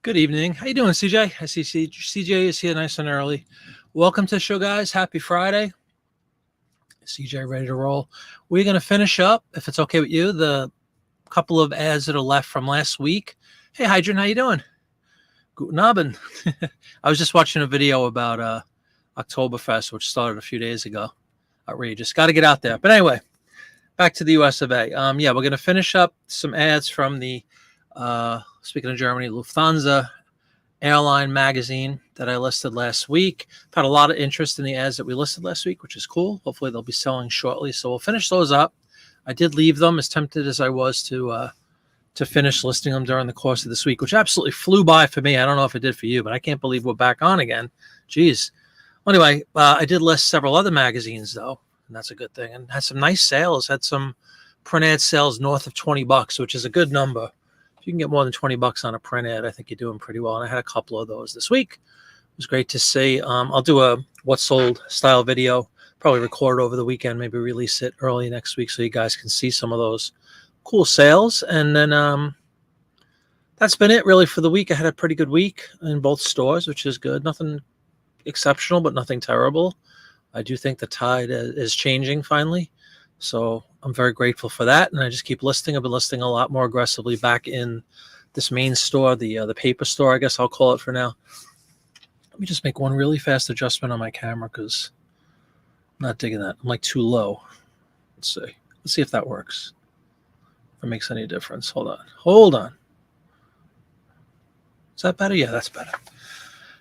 Good evening. How you doing, CJ? I see CJ is here nice and early. Welcome to the show, guys. Happy Friday. CJ ready to roll. We're going to finish up, if it's okay with you, the couple of ads that are left from last week. Hey, Hydrant, how you doing? Guten Abend. I was just watching a video about Oktoberfest, which started a few days ago. Outrageous. Got to get out there. But anyway, back to the US of A. Yeah, we're going to finish up some ads from the speaking of Germany, Lufthansa airline magazine that I listed last week. I've had a lot of interest in the ads that we listed last week, which is cool. Hopefully they'll be selling shortly. So we'll finish those up. I did leave them, as tempted as I was to finish listing them during the course of this week, which absolutely flew by for me. I don't know if it did for you, but I can't believe we're back on again. Jeez. Anyway, I did list several other magazines though, and that's a good thing. And had some nice sales. Had some print ad sales north of $20, which is a good number. If you can get more than $20 on a print ad, I think you're doing pretty well. And I had a couple of those this week. It was great to see. I'll do a what's sold style video, probably record it over the weekend, maybe release it early next week so you guys can see some of those cool sales. And then that's been it really for the week. I had a pretty good week in both stores, which is good. Nothing exceptional, but nothing terrible. I do think the tide is changing finally. So I'm very grateful for that. And I just keep listing. I've been listing a lot more aggressively back in this main store, the paper store, I guess I'll call it for now. Let me just make one really fast adjustment on my camera because I'm not digging that. I'm like too low. Let's see. Let's see if that works. If it makes any difference. Hold on. Hold on. Is that better? Yeah, that's better.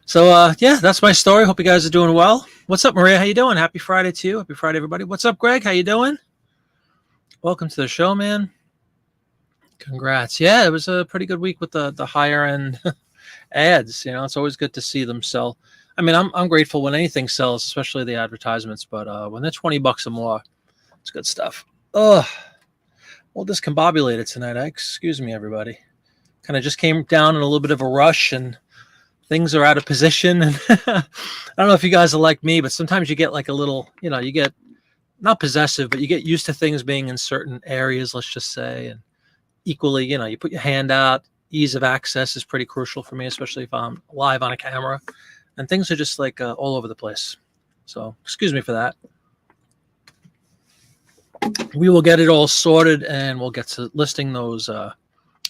So, yeah, that's my story. Hope you guys are doing well. What's up, Maria? How you doing? Happy Friday to you. Happy Friday, everybody. What's up, Greg? How you doing? Welcome to the show, man. Congrats. Yeah, it was a pretty good week with the higher end ads. You know, it's always good to see them sell. I mean, I'm grateful when anything sells, especially the advertisements. But when they're $20 or more, it's good stuff. Ugh. Well, discombobulated tonight. Excuse me, everybody. Kind of just came down in a little bit of a rush and things are out of position. And I don't know if you guys are like me, but sometimes you get like a little, you know, you get not possessive, but you get used to things being in certain areas, let's just say. And equally, you know, you put your hand out. Ease of access is pretty crucial for me, especially if I'm live on a camera. And things are just like all over the place. So excuse me for that. We will get it all sorted and we'll get to listing those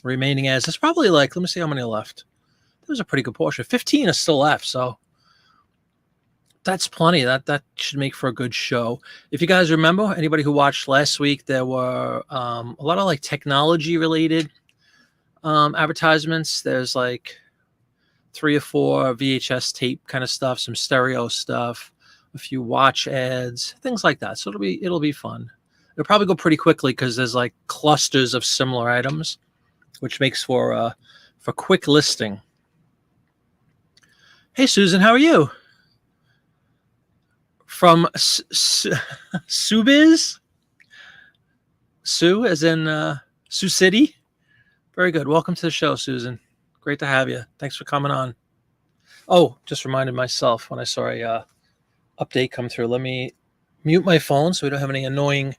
remaining ads. There's probably like, let me see how many are left. There's a pretty good portion. 15 is still left. So that's plenty. That should make for a good show. If you guys remember, anybody who watched last week, there were a lot of like technology related advertisements. There's like 3 or 4 VHS tape kind of stuff, some stereo stuff, a few watch ads, things like that. So it'll be fun. It'll probably go pretty quickly because there's like clusters of similar items, which makes for quick listing. Hey, Susan, how are you? From Subiz? Sue, as in Sioux City? Very good. Welcome to the show, Susan. Great to have you. Thanks for coming on. Oh, just reminded myself when I saw a update come through. Let me mute my phone so we don't have any annoying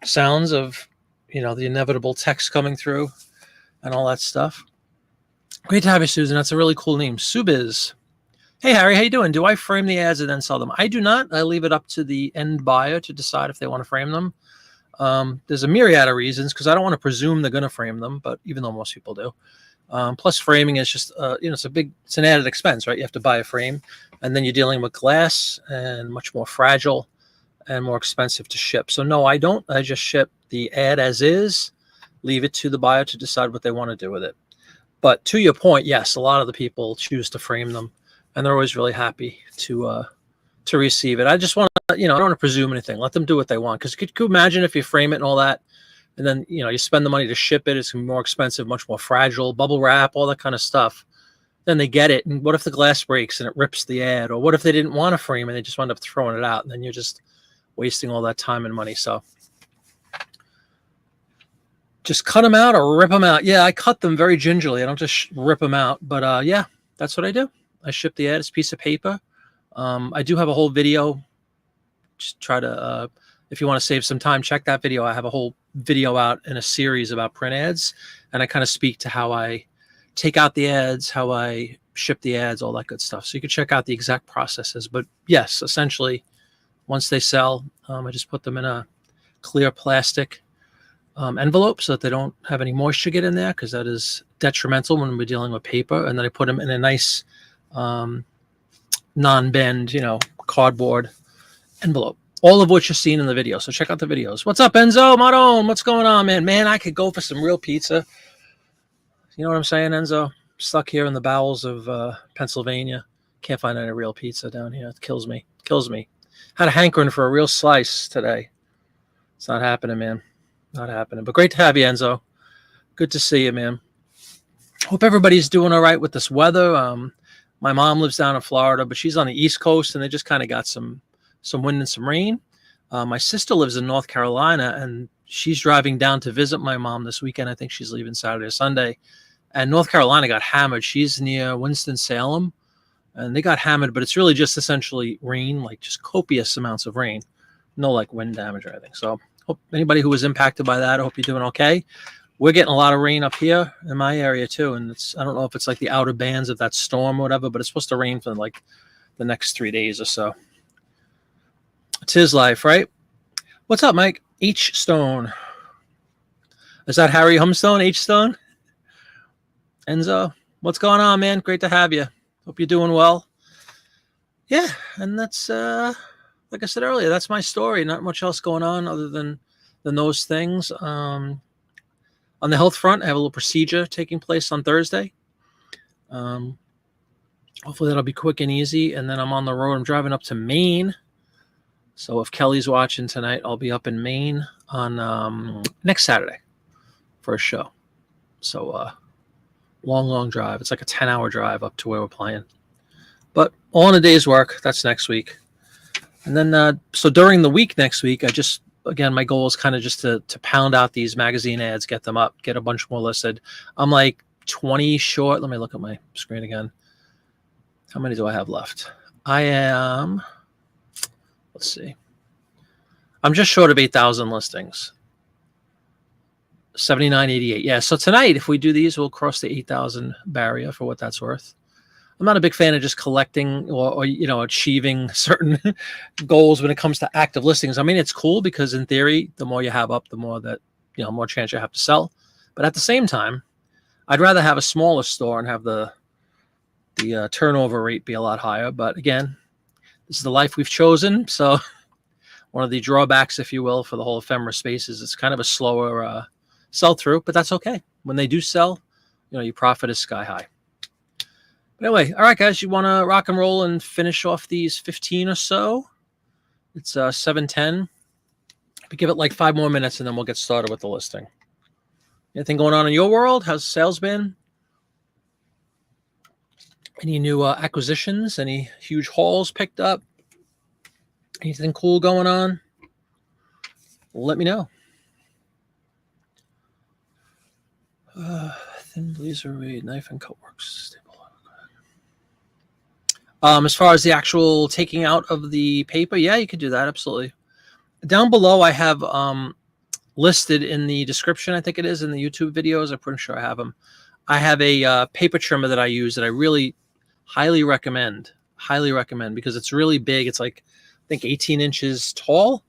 sounds of, you know, the inevitable text coming through and all that stuff. Great to have you, Susan. That's a really cool name. Subiz. Hey, Harry, how you doing? Do I frame the ads and then sell them? I do not. I leave it up to the end buyer to decide if they want to frame them. There's a myriad of reasons because I don't want to presume they're going to frame them, but even though most people do. Plus, framing is just, you know, it's an added expense, right? You have to buy a frame, and then you're dealing with glass and much more fragile and more expensive to ship. So no, I don't. I just ship the ad as is, leave it to the buyer to decide what they want to do with it. But to your point, yes, a lot of the people choose to frame them. And they're always really happy to receive it. I just want to, you know, I don't want to presume anything. Let them do what they want. Because could you imagine if you frame it and all that, and then, you know, you spend the money to ship it, it's going to be more expensive, much more fragile, bubble wrap, all that kind of stuff. Then they get it, and what if the glass breaks and it rips the ad? Or what if they didn't want to frame and they just wind up throwing it out, and then you're just wasting all that time and money. So just cut them out or rip them out. Yeah, I cut them very gingerly. I don't just rip them out. But yeah, that's what I do. I ship the ad as a piece of paper. I do have a whole video. Just try to, if you want to save some time, check that video. I have a whole video out in a series about print ads, and I kind of speak to how I take out the ads, how I ship the ads, all that good stuff. So you can check out the exact processes. But yes, essentially, once they sell, I just put them in a clear plastic envelope so that they don't have any moisture get in there, because that is detrimental when we're dealing with paper. And then I put them in a nice non-bend, cardboard envelope. All of which you're seeing in the video. So check out the videos. What's up, Enzo? Maron, what's going on, man? Man, I could go for some real pizza. You know what I'm saying, Enzo? Stuck here in the bowels of Pennsylvania. Can't find any real pizza down here. It kills me. Kills me. Had a hankering for a real slice today. It's not happening, man. Not happening. But great to have you, Enzo. Good to see you, man. Hope everybody's doing all right with this weather. My mom lives down in Florida, but she's on the East Coast, and they just kind of got some wind and some rain. My sister lives in North Carolina, and she's driving down to visit my mom this weekend. I think she's leaving Saturday or Sunday. And North Carolina got hammered. She's near Winston-Salem, and they got hammered, but it's really just essentially rain, like just copious amounts of rain. No like wind damage or anything. So hope anybody who was impacted by that, I hope you're doing okay. We're getting a lot of rain up here in my area too. And I don't know if it's like the outer bands of that storm or whatever, but it's supposed to rain for like the next 3 days or so. It's his life, right? What's up, Mike? H Stone. Is that Harry Humstone? H Stone? Enzo, what's going on, man? Great to have you. Hope you're doing well. Yeah, and that's like I said earlier, that's my story. Not much else going on other than those things. On the health front, I have a little procedure taking place on Thursday. Hopefully that'll be quick and easy. And then I'm on the road. I'm driving up to Maine. So if Kelly's watching tonight, I'll be up in Maine on next Saturday for a show. So long drive. It's like a 10-hour drive up to where we're playing. But all in a day's work. That's next week. And then so during the week next week, again, my goal is kind of just to pound out these magazine ads, get them up, get a bunch more listed. I'm like 20 short. Let me look at my screen again. How many do I have left? I am... Let's see. I'm just short of 8,000 listings. 7988. Yeah. So tonight, if we do these, we'll cross the 8,000 barrier for what that's worth. I'm not a big fan of just collecting or achieving certain goals when it comes to active listings. I mean, it's cool because in theory, the more you have up, the more that, more chance you have to sell. But at the same time, I'd rather have a smaller store and have the turnover rate be a lot higher. But again, this is the life we've chosen. So one of the drawbacks, if you will, for the whole ephemera space is it's kind of a slower sell through, but that's okay. When they do sell, your profit is sky high. But anyway, all right, guys, you want to rock and roll and finish off these 15 or so? It's 7:10. We give it like 5 more minutes, and then we'll get started with the listing. Anything going on in your world? How's sales been? Any new acquisitions? Any huge hauls picked up? Anything cool going on? Let me know. Thin blazer read, knife and cut works. As far as the actual taking out of the paper, yeah, you could do that. Absolutely. Down below, I have listed in the description, I think it is, in the YouTube videos. I'm pretty sure I have them. I have a paper trimmer that I use that I really highly recommend. Highly recommend because it's really big. It's like, I think 18 inches tall.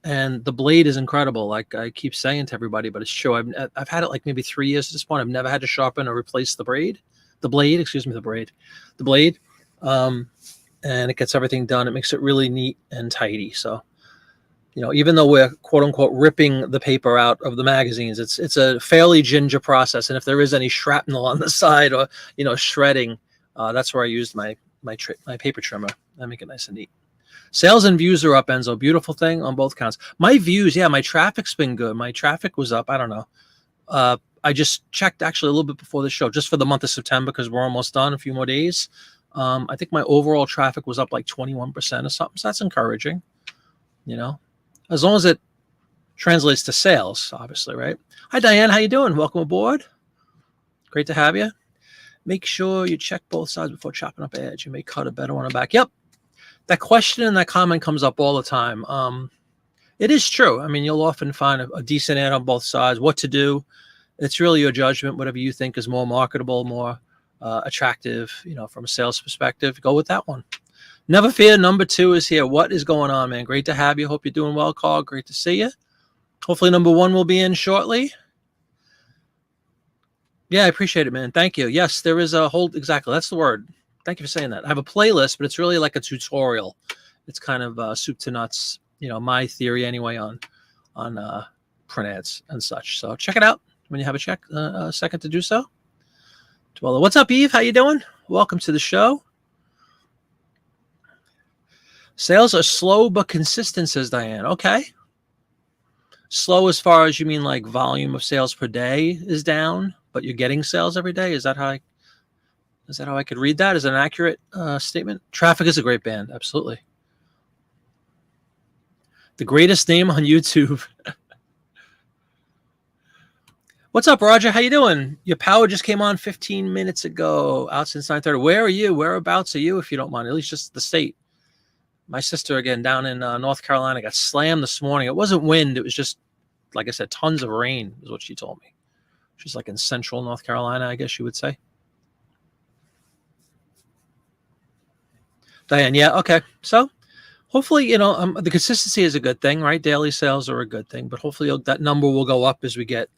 And the blade is incredible. Like I keep saying to everybody, but it's true. I've had it like maybe 3 years at this point. I've never had to sharpen or replace the blade. And it gets everything done. It makes it really neat and tidy. So, even though we're quote unquote ripping the paper out of the magazines, it's a fairly ginger process. And if there is any shrapnel on the side or, shredding, that's where I used my paper trimmer. I make it nice and neat. Sales and views are up, Enzo. Beautiful thing on both counts. My views, yeah, my traffic's been good. My traffic was up. I don't know. I just checked actually a little bit before the show, just for the month of September, because we're almost done, a few more days. I think my overall traffic was up like 21% or something. So that's encouraging, as long as it translates to sales, obviously, right? Hi, Diane. How you doing? Welcome aboard. Great to have you. Make sure you check both sides before chopping up edge. You may cut a better one on back. Yep. That question and that comment comes up all the time. It is true. I mean, you'll often find a decent ad on both sides, what to do. It's really your judgment, whatever you think is more marketable, more attractive, from a sales perspective, go with that one. Never fear, number 2 is here. What is going on, man? Great to have you. Hope you're doing well, Carl. Great to see you. Hopefully number 1 will be in shortly. Yeah, I appreciate it, man. Thank you. Yes, there is a whole, exactly, that's the word. Thank you for saying that. I have a playlist, but it's really like a tutorial. It's kind of soup to nuts, my theory anyway on print ads and such. So check it out when you have a second to do so. Well, what's up, Eve? How you doing? Welcome to the show. Sales are slow but consistent, says Diane. Okay. Slow as far as you mean like volume of sales per day is down, but you're getting sales every day? Is that how I could read that? Is it an accurate statement? Traffic is a great band. Absolutely. The greatest name on YouTube. What's up, Roger? How you doing? Your power just came on 15 minutes ago. Out since 9:30. Where are you? Whereabouts are you, if you don't mind? At least just the state. My sister, again, down in North Carolina, got slammed this morning. It wasn't wind. It was just, like I said, tons of rain is what she told me. She's like in central North Carolina, I guess you would say. Diane, yeah, okay. So hopefully, the consistency is a good thing, right? Daily sales are a good thing, but hopefully that number will go up as we get,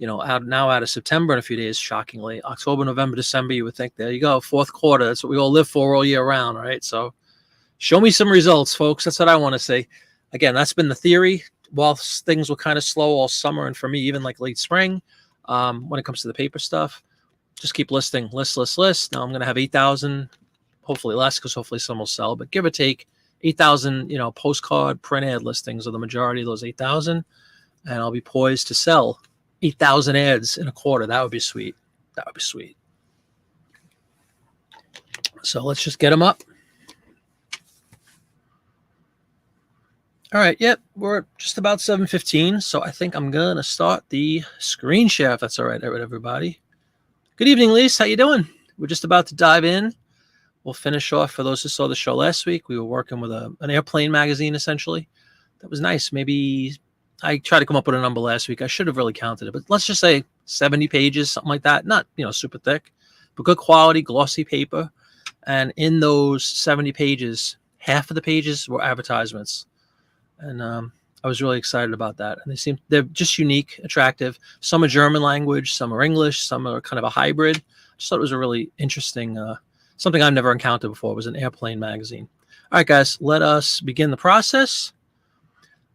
out of September in a few days, shockingly. October, November, December, you would think, there you go, fourth quarter. That's what we all live for all year round, right? So show me some results, folks. That's what I want to see. Again, that's been the theory. While things were kind of slow all summer, and for me, even like late spring, when it comes to the paper stuff, just keep listing, list. Now I'm going to have 8,000, hopefully less, because hopefully some will sell, but give or take 8,000, postcard print ad listings are the majority of those 8,000, and I'll be poised to sell 8,000 ads in a quarter. That would be sweet. That would be sweet. So let's just get them up. All right, yep, we're just about 7:15, so I think I'm going to start the screen share, if that's all right with everybody. Good evening, Lise. How you doing? We're just about to dive in. We'll finish off. For those who saw the show last week, we were working with an airplane magazine, essentially. That was nice. Maybe I tried to come up with a number last week. I should have really counted it, but let's just say 70 pages, something like that. Not, super thick, but good quality, glossy paper. And in those 70 pages, half of the pages were advertisements. And I was really excited about that. And they're just unique, attractive. Some are German language, some are English, some are kind of a hybrid. I just thought it was a really interesting, something I've never encountered before. It was an airplane magazine. All right, guys, let us begin the process.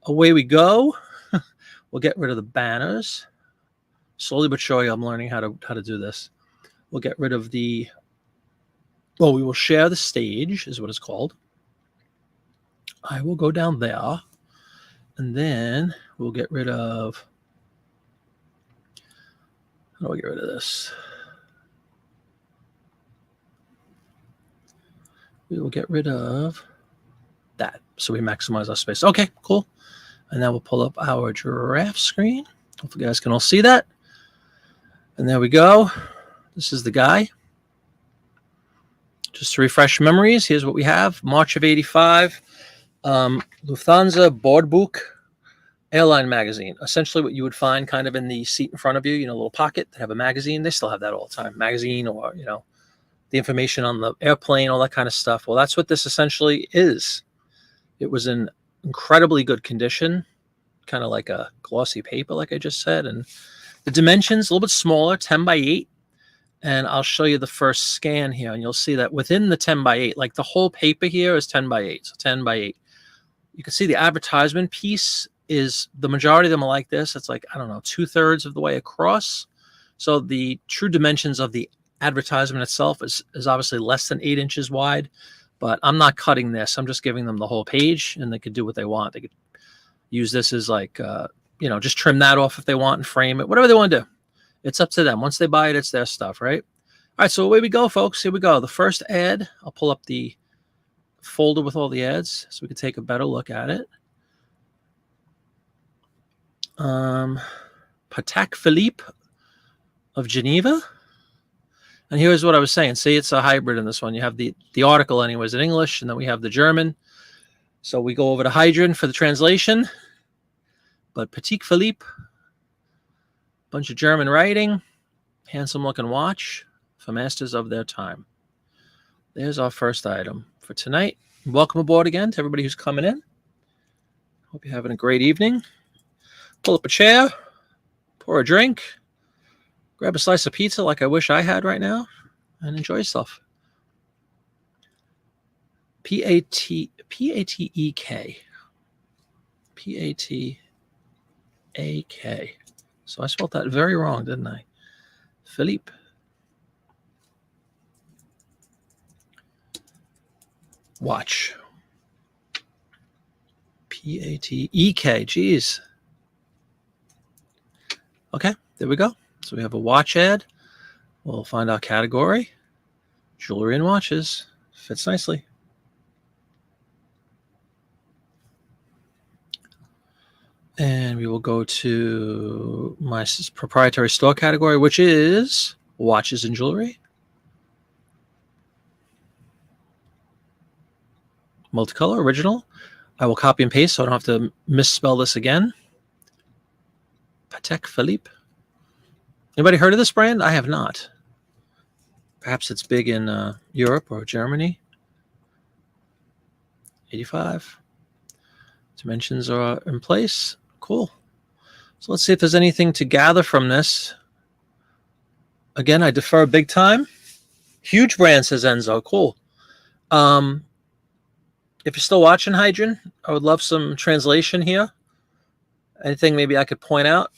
Away we go. We'll get rid of the banners. Slowly but surely, I'm learning how to do this. We'll get rid of we will share the stage, is what it's called. I will go down there. And then we'll get rid of, how do I get rid of this? We will get rid of that. So we maximize our space. Okay, cool. And now we'll pull up our giraffe screen. Hopefully you guys can all see that. And there we go. This is the guy. Just to refresh memories, here's what we have. March of 85. Lufthansa Bordbuch airline magazine. Essentially what you would find kind of in the seat in front of you, a little pocket. They have a magazine. They still have that all the time. Magazine, or, the information on the airplane, all that kind of stuff. Well, that's what this essentially is. It was in incredibly good condition, kind of like a glossy paper, like I just said. And the dimensions, a little bit smaller, 10 by 8. And I'll show you the first scan here, and you'll see that within the 10 by 8, like the whole paper here is 10 by 8. So 10 by 8. You can see the advertisement piece is, the majority of them are like this. It's like, I don't know, 2/3 of the way across. So the true dimensions of the advertisement itself is obviously less than 8 inches wide, but I'm not cutting this. I'm just giving them the whole page, and they could do what they want. They could use this as like, just trim that off if they want and frame it, whatever they want to do. It's up to them. Once they buy it, it's their stuff, right? All right, so away we go, folks. Here we go. The first ad, I'll pull up the folder with all the ads so we can take a better look at it. Patek Philippe of Geneva. And here's what I was saying. See, it's a hybrid in this one. You have the article anyways in English, and then we have the German. So we go over to Hydran for the translation. But Patek Philippe Bunch of German writing. Handsome looking watch for masters of their time. There's our first item for tonight. Welcome aboard again to everybody who's coming in. Hope you're having a great evening. Pull up a chair, pour a drink, grab a slice of pizza like I wish I had right now, and enjoy yourself. P-A-T-E-K. P-A-T-A-K. So I spelled that very wrong, didn't I? Philippe. Watch. P-A-T-E-K. Jeez. Okay, there we go. So we have a watch ad. We'll find our category. Jewelry and watches. Fits nicely. And we will go to my proprietary store category, which is watches and jewelry. Multicolor, original. I will copy and paste so I don't have to misspell this again. Patek Philippe. Anybody heard of this brand? I have not. Perhaps it's big in Europe or Germany. 85. Dimensions are in place. Cool. So let's see if there's anything to gather from this. Again, I defer big time. Huge brand, says Enzo. Cool. If you're still watching, Hydron, I would love some translation here. Anything maybe I could point out?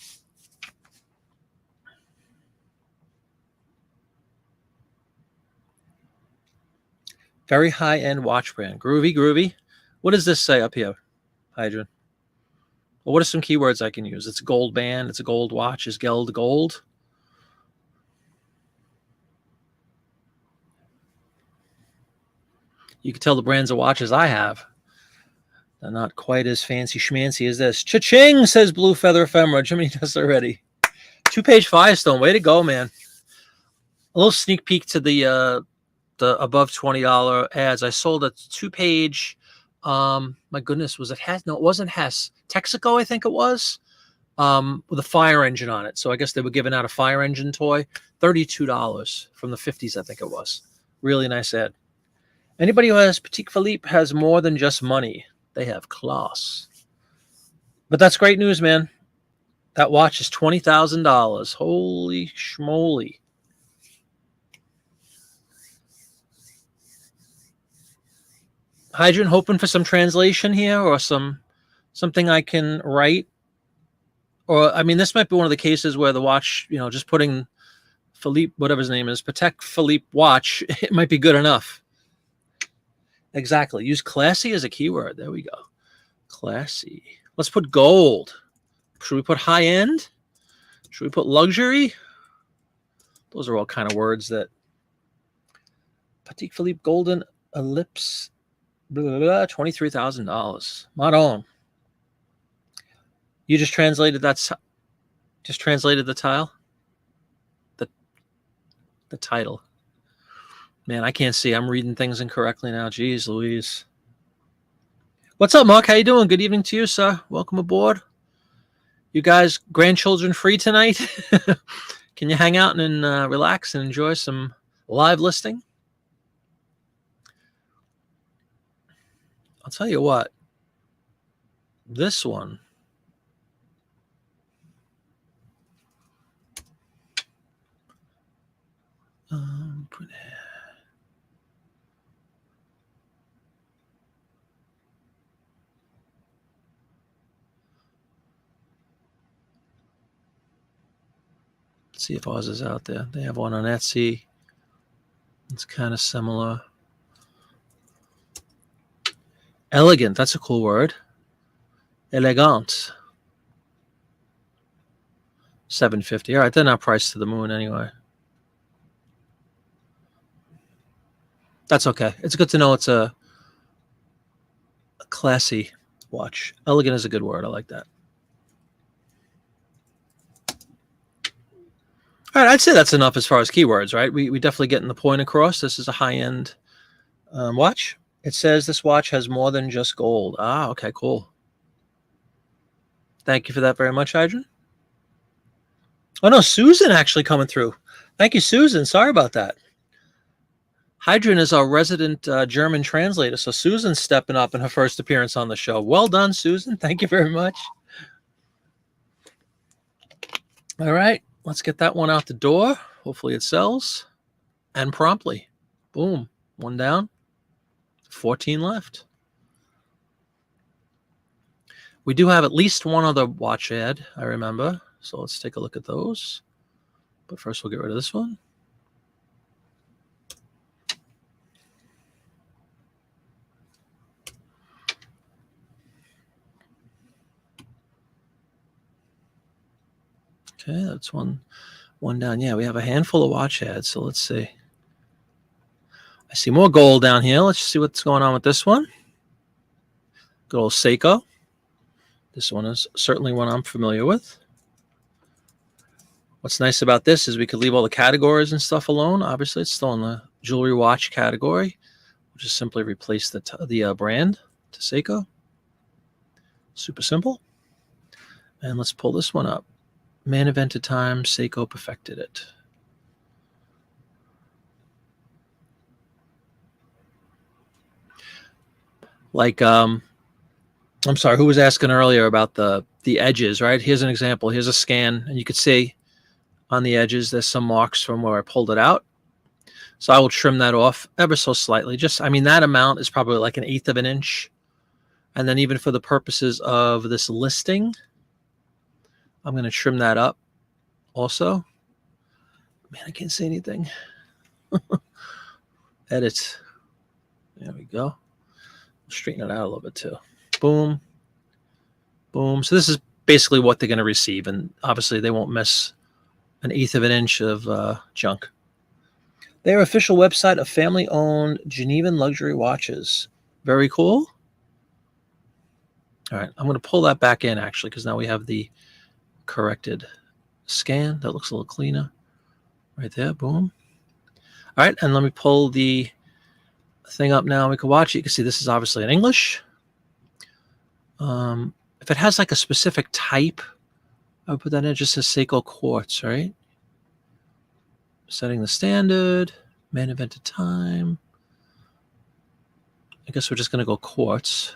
Very high-end watch brand. Groovy, groovy. What does this say up here, Hydron? Well, what are some keywords I can use? It's a gold band. It's a gold watch. Is Geld gold? You can tell the brands of watches I have. They're not quite as fancy schmancy as this. Cha-ching, says Blue Feather Ephemera. Jiminy does already. 2-page Firestone. Way to go, man. A little sneak peek to the above $20 ads. I sold a 2-page. My goodness, was it Hess? No, it wasn't Hess. Texaco, I think it was, with a fire engine on it. So I guess they were giving out a fire engine toy. $32 from the 50s, I think it was. Really nice ad. Anybody who has Patek Philippe has more than just money. They have class. But that's great news, man. That watch is $20,000. Holy schmoly. Hydron, hoping for some translation here or something I can write. Or, I mean, this might be one of the cases where the watch, just putting Philippe, whatever his name is, Patek Philippe watch, it might be good enough. Exactly. Use classy as a keyword. There we go. Classy. Let's put gold. Should we put high end? Should we put luxury? Those are all kind of words that Patek Philippe golden ellipse. $23,000. Madon. You just translated that. Just translated the tile. The title. Man, I can't see. I'm reading things incorrectly now. Jeez Louise. What's up, Mark? How you doing? Good evening to you, sir. Welcome aboard. You guys, grandchildren free tonight? Can you hang out and relax and enjoy some live listing? I'll tell you what. This one. Let's see if ours is out there. They have one on Etsy. It's kind of similar. Elegant. That's a cool word. Elegant. $750. All right, they're not priced to the moon anyway. That's okay. It's good to know it's a classy watch. Elegant is a good word. I like that. All right, I'd say that's enough as far as keywords, right? We definitely getting the point across. This is a high-end watch. It says this watch has more than just gold. Ah, okay, cool. Thank you for that very much, Adrian. Oh no, Susan actually coming through. Thank you, Susan. Sorry about that. Hydrin is our resident German translator, so Susan's stepping up in her first appearance on the show. Well done, Susan. Thank you very much. All right, let's get that one out the door. Hopefully it sells. And promptly. Boom. One down. 14 left. We do have at least one other watch ad, I remember. So let's take a look at those. But first we'll get rid of this one. Okay, that's one down. Yeah, we have a handful of watch ads. So let's see. I see more gold down here. Let's see what's going on with this one. Good old Seiko. This one is certainly one I'm familiar with. What's nice about this is we could leave all the categories and stuff alone. Obviously, it's still in the jewelry watch category. We'll just simply replace the brand to Seiko. Super simple. And let's pull this one up. Man invented time, Seiko perfected it. Like, I'm sorry, who was asking earlier about the edges, right? Here's an example. Here's a scan, and you could see on the edges there's some marks from where I pulled it out. So I will trim that off ever so slightly. Just, I mean, that amount is probably like 1/8 of an inch. And then even for the purposes of this listing, I'm going to trim that up also. Man, I can't say anything. Edit. There we go. Straighten it out a little bit too. Boom. Boom. So this is basically what they're going to receive. And obviously they won't miss 1/8 of an inch of junk. Their official website of family-owned Genevan luxury watches. Very cool. All right. I'm going to pull that back in actually because now we have the corrected scan. That looks a little cleaner. Right there. Boom. All right. And let me pull the thing up now. We can watch it. You can see this is obviously in English. If it has like a specific type, I would put that in. It just says Seiko quartz, right? Setting the standard, man invented time. I guess we're just going to go quartz.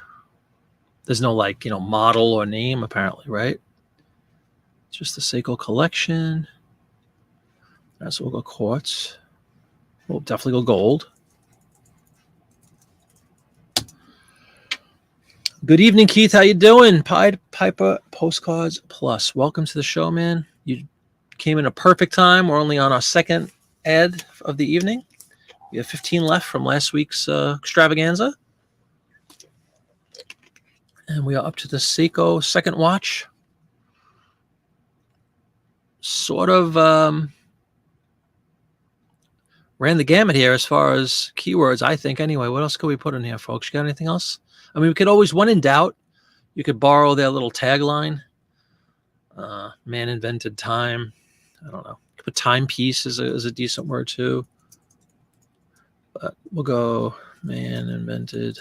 There's no like, model or name apparently, right? It's just the Seiko collection. All right, so we'll go quartz. We'll definitely go gold. Good evening, Keith. How you doing? Pied Piper Postcards Plus. Welcome to the show, man. You came in a perfect time. We're only on our second ad of the evening. We have 15 left from last week's extravaganza. And we are up to the Seiko second watch. Sort of ran the gamut here as far as keywords, I think. Anyway, what else could we put in here, folks? You got anything else? I mean, we could always, when in doubt, you could borrow their little tagline. Man invented time. I don't know. But timepiece is a decent word too. But we'll go man invented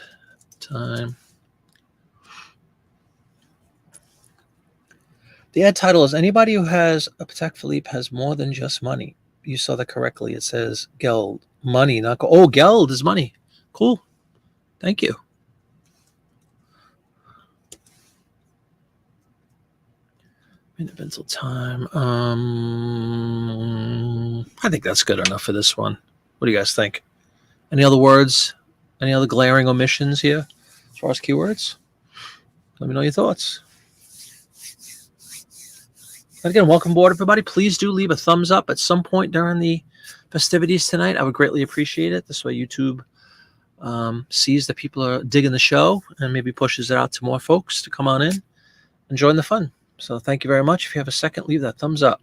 time. The ad title is anybody who has a Patek Philippe has more than just money. You saw that correctly. It says geld, money, not gold. Oh, geld is money. Cool. Thank you. Invented time. I think that's good enough for this one. What do you guys think? Any other words? Any other glaring omissions here as far as keywords? Let me know your thoughts. And again, welcome aboard, everybody. Please do leave a thumbs up at some point during the festivities tonight. I would greatly appreciate it. This way YouTube sees that people are digging the show and maybe pushes it out to more folks to come on in and join the fun. So thank you very much. If you have a second, leave that thumbs up.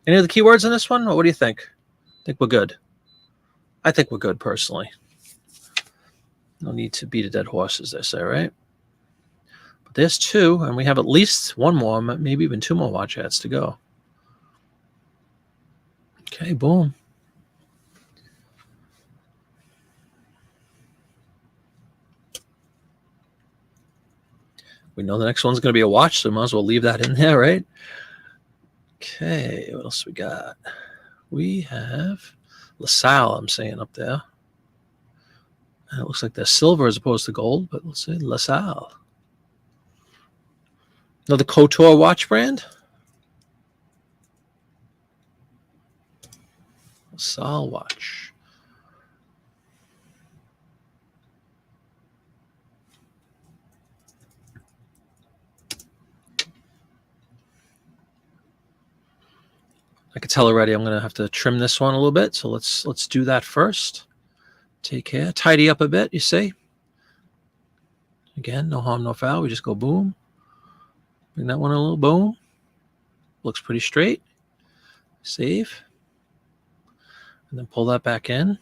Any other keywords in this one? Or what do you think? I think we're good. I think we're good, personally. No need to beat a dead horse, as they say, right? But there's two, and we have at least one more, maybe even two more watch ads to go. Okay, boom. We know the next one's going to be a watch, so we might as well leave that in there, right? Okay, what else we got? We have LaSalle, I'm saying up there. And it looks like they're silver as opposed to gold, but let's say LaSalle. Another Couture watch brand. LaSalle watch. I can tell already I'm going to have to trim this one a little bit. So let's do that first. Take care. Tidy up a bit, you see. Again, no harm, no foul. We just go boom. Bring that one a little boom. Looks pretty straight. Save. And then pull that back in.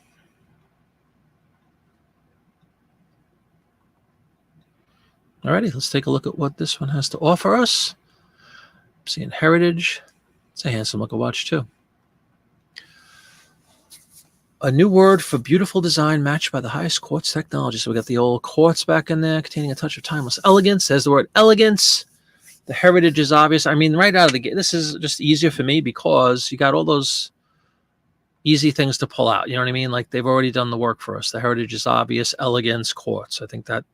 Alrighty, let's take a look at what this one has to offer us. I'm seeing Heritage. It's a handsome looking watch too. A new word for beautiful design matched by the highest quartz technology. So we got the old quartz back in there, containing a touch of timeless elegance. There's the word elegance. The heritage is obvious. I mean, right out of the gate, this is just easier for me because you got all those easy things to pull out. You know what I mean? Like they've already done the work for us. The heritage is obvious, elegance, quartz. I think that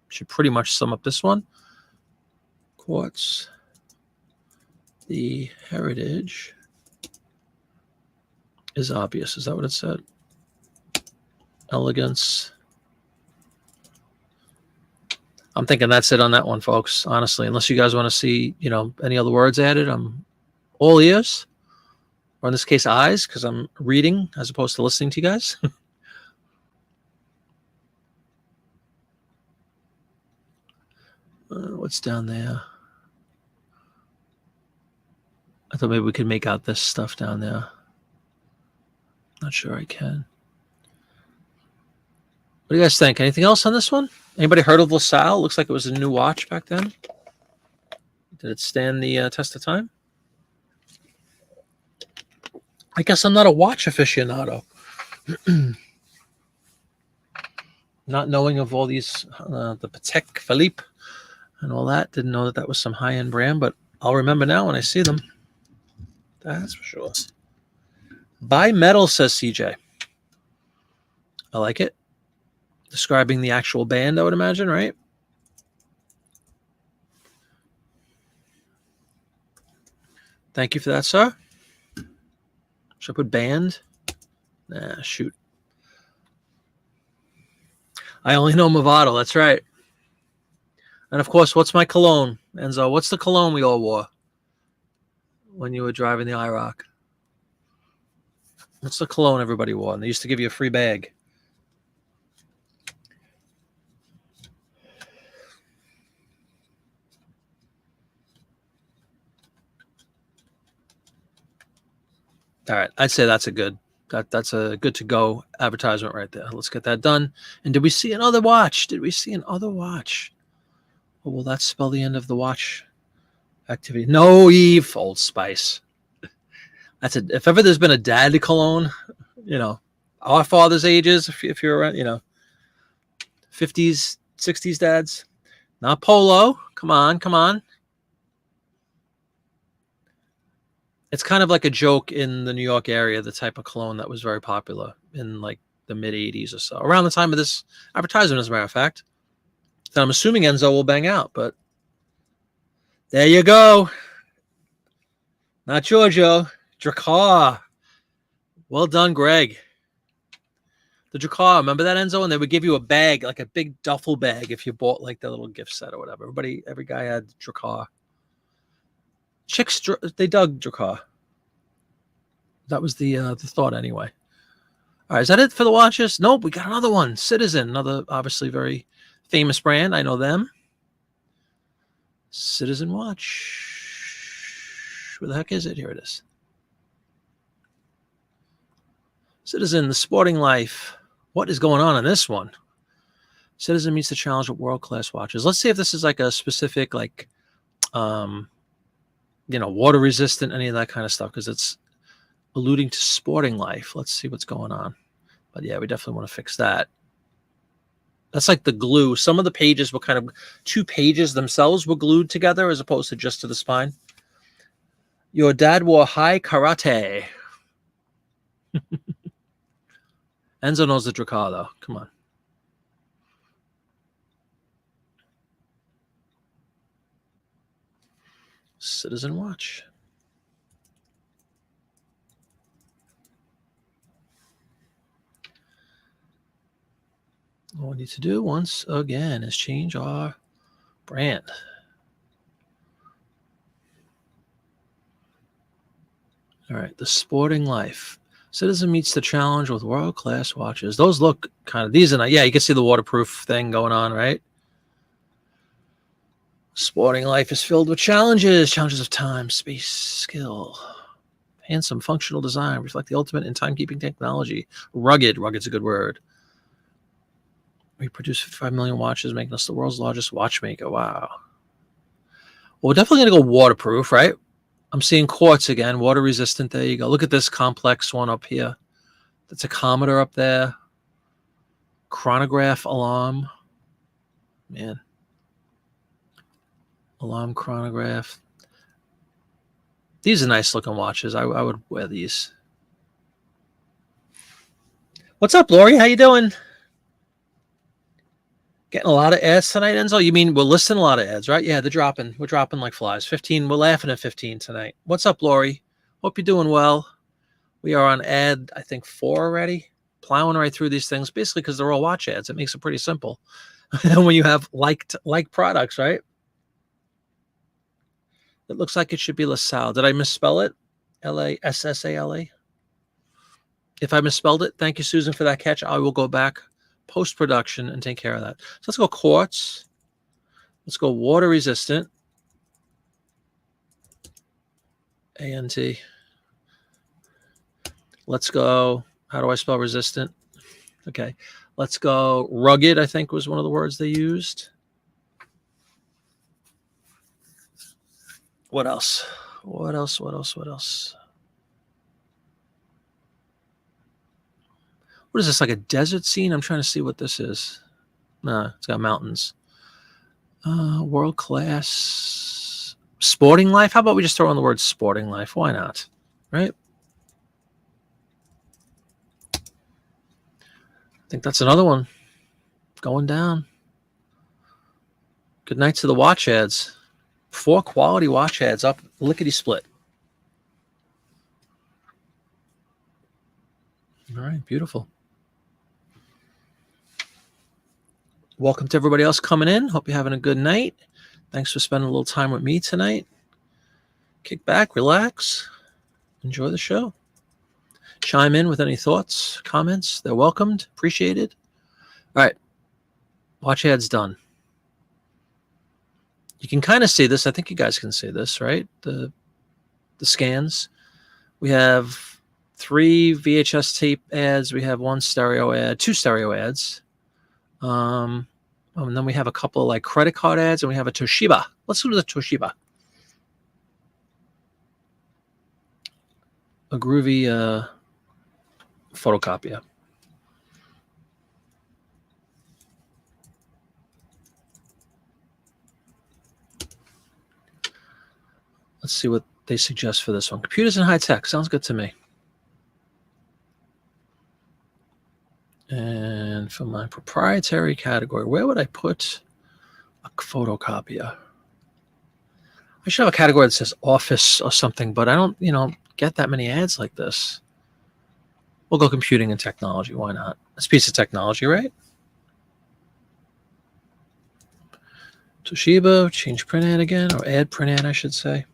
should pretty much sum up this one. Quartz. The heritage is obvious. Is that what it said? Elegance. I'm thinking that's it on that one, folks. Honestly, unless you guys want to see, any other words added, I'm all ears. Or in this case, eyes, because I'm reading as opposed to listening to you guys. What's down there? I thought maybe we could make out this stuff down there. Not sure I can. What do you guys think? Anything else on this one? Anybody heard of LaSalle? Looks like it was a new watch back then. Did it stand the test of time? I guess I'm not a watch aficionado. Not knowing of all these, the Patek Philippe and all that. Didn't know that was some high-end brand, but I'll remember now when I see them. That's for sure. Bimetal, says CJ. I like it. Describing the actual band, I would imagine, right? Thank you for that, sir. Should I put band? Nah, shoot. I only know Movado. That's right. And, of course, what's my cologne, Enzo? What's the cologne we all wore when you were driving the IROC? What's the cologne everybody wore? And they used to give you a free bag. All right, I'd say that's a good to go advertisement right there. Let's get that done. And did we see another watch? Did we see another watch? Or will that spell the end of the watch activity? No, Eve, Old Spice. If ever there's been a dad cologne, our father's ages, if you're around, 50s, 60s dads, not Polo. Come on. It's kind of like a joke in the New York area, the type of cologne that was very popular in like the mid 80s or so, around the time of this advertisement, as a matter of fact. That I'm assuming Enzo will bang out, but there you go. Not Giorgio, Drakkar. Well done, Greg. The Drakkar, remember that, Enzo? And they would give you a bag, like a big duffel bag, if you bought like the little gift set or whatever. Every guy had Drakkar. Chicks, they dug Drakkar. That was the thought anyway. All right, is that it for the watches? Nope, we got another one. Citizen, another obviously very famous brand. I know them. Citizen watch. Where the heck is it? Here it is. Citizen, the sporting life. What is going on in this one? Citizen meets the challenge of world-class watches. Let's see if this is like a specific, like, water resistant, any of that kind of stuff, because it's alluding to sporting life. Let's see what's going on. But yeah, we definitely want to fix that. That's like the glue. Some of the pages were kind of, 2 pages themselves were glued together as opposed to just to the spine. Your dad wore high karate. Enzo knows the Dracar, though. Come on. Citizen watch. All we need to do once again is change our brand. All right, the Sporting Life. Citizen meets the challenge with world-class watches. Those look kind of, these are not, yeah, you can see the waterproof thing going on, right? Sporting Life is filled with challenges of time, space, skill. Handsome, functional design, reflect the ultimate in timekeeping technology. Rugged's a good word. We produce 55 million watches, making us the world's largest watchmaker. Wow. Well, we're definitely going to go waterproof, right? I'm seeing quartz again, water resistant. There you go. Look at this complex one up here. The tachometer up there. Chronograph alarm. Man. Alarm chronograph. These are nice looking watches. I would wear these. What's up, Lori? How you doing? Getting a lot of ads tonight, Enzo? You mean we're listing a lot of ads, right? Yeah, they're dropping. We're dropping like flies. 15. We're laughing at 15 tonight. What's up, Lori? Hope you're doing well. We are on ad, I think, 4 already. Plowing right through these things, basically because they're all watch ads. It makes it pretty simple. When you have like products, right? It looks like it should be LaSalle. Did I misspell it? Lassala. If I misspelled it, thank you, Susan, for that catch. I will go back post-production and take care of that. So let's go quartz. Let's go water resistant. ANT. Let's go, how do I spell resistant? Okay. Let's go rugged, I think was one of the words they used. What else? What else? What is this, like a desert scene? I'm trying to see what this is. No, it's got mountains. World class. Sporting Life? How about we just throw in the word Sporting Life? Why not? Right? I think that's another one going down. Good night to the watch ads. 4 quality watch ads up lickety split. All right, beautiful. Welcome to everybody else coming in. Hope you're having a good night. Thanks for spending a little time with me tonight. Kick back, relax, enjoy the show. Chime in with any thoughts, comments. They're welcomed, appreciated. All right, watch ads done. You can kind of see this. I think you guys can see this, right? The scans. We have 3 VHS tape ads. We have 1 stereo ad, 2 stereo ads. And then we have a couple of like credit card ads, and we have a Toshiba. Let's go to the Toshiba. A groovy photocopier. Let's see what they suggest for this one. Computers and high tech. Sounds good to me. And for my proprietary category, where would I put a photocopier? I should have a category that says office or something, but I don't, get that many ads like this. We'll go computing and technology. Why not? It's a piece of technology, right? Toshiba, change print ad again, or add print ad, I should say.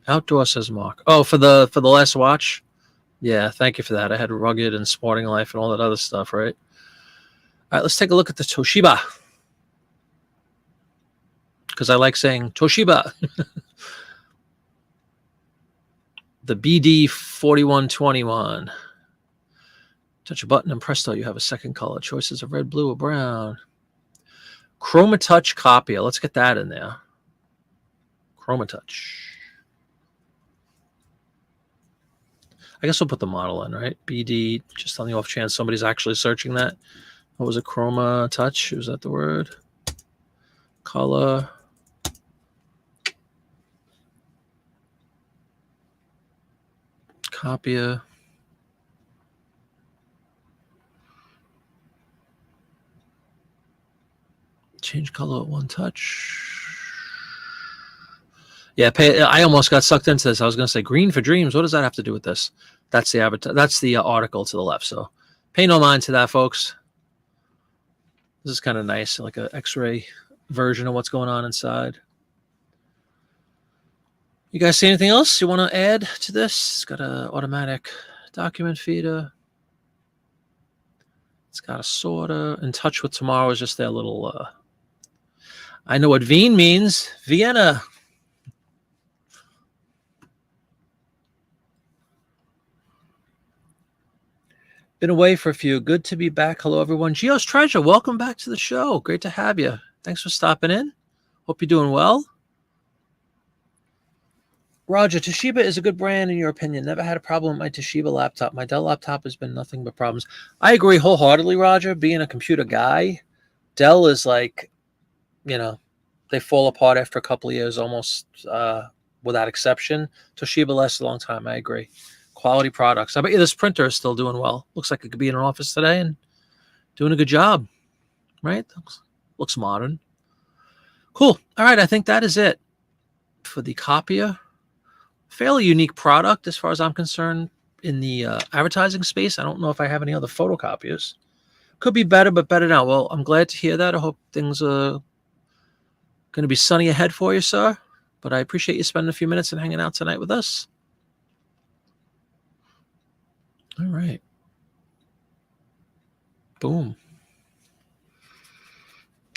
Outdoor, says Mark. Oh, for the last watch? Yeah, thank you for that. I had rugged and Sporting Life and all that other stuff, right? All right, let's take a look at the Toshiba. Because I like saying Toshiba. The BD 4121. Touch a button and presto, you have a second color. Choices of red, blue, or brown. Chroma Touch copier. Let's get that in there. Chroma Touch. I guess we'll put the model in, right? BD, just on the off chance somebody's actually searching that. What was it? Chroma Touch? Was that the word? Color. Copier. Change color at one touch. Yeah, I almost got sucked into this. I was going to say green for dreams. What does that have to do with this? That's the avatar. That's the article to the left. So pay no mind to that, folks. This is kind of nice, like an X-ray version of what's going on inside. You guys see anything else you want to add to this? It's got an automatic document feeder. It's got a sorter. In touch with tomorrow is just their little. I know what Wien means. Vienna. Been away for a few. Good to be back. Hello, everyone. Geo's Treasure, welcome back to the show. Great to have you. Thanks for stopping in. Hope you're doing well. Roger, Toshiba is a good brand in your opinion. Never had a problem with my Toshiba laptop. My Dell laptop has been nothing but problems. I agree wholeheartedly, Roger. Being a computer guy, Dell is like, they fall apart after a couple of years almost without exception. Toshiba lasts a long time. I agree. Quality products. I bet you this printer is still doing well. Looks like it could be in an office today and doing a good job, right? Looks modern. Cool. All right. I think that is it for the copier. Fairly unique product as far as I'm concerned in the advertising space. I don't know if I have any other photocopiers. Could be better, but better now. Well, I'm glad to hear that. I hope things are going to be sunny ahead for you, sir. But I appreciate you spending a few minutes and hanging out tonight with us. All right. Boom.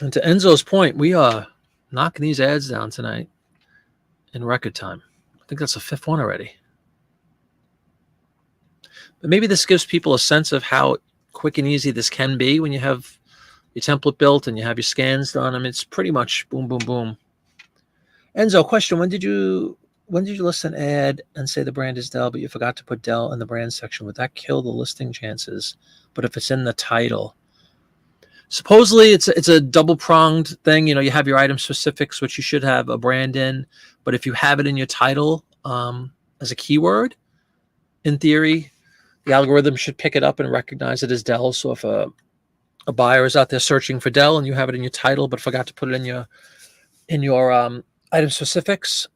And to Enzo's point, we are knocking these ads down tonight in record time. I think that's the fifth one already. But maybe this gives people a sense of how quick and easy this can be when you have your template built and you have your scans done. I mean, it's pretty much boom, boom, boom. Enzo, question. When did you list an ad and say the brand is Dell, but you forgot to put Dell in the brand section? Would that kill the listing chances? But if it's in the title, supposedly it's a double-pronged thing. You have your item specifics, which you should have a brand in. But if you have it in your title as a keyword, in theory, the algorithm should pick it up and recognize it as Dell. So if a buyer is out there searching for Dell and you have it in your title but forgot to put it in your item specifics,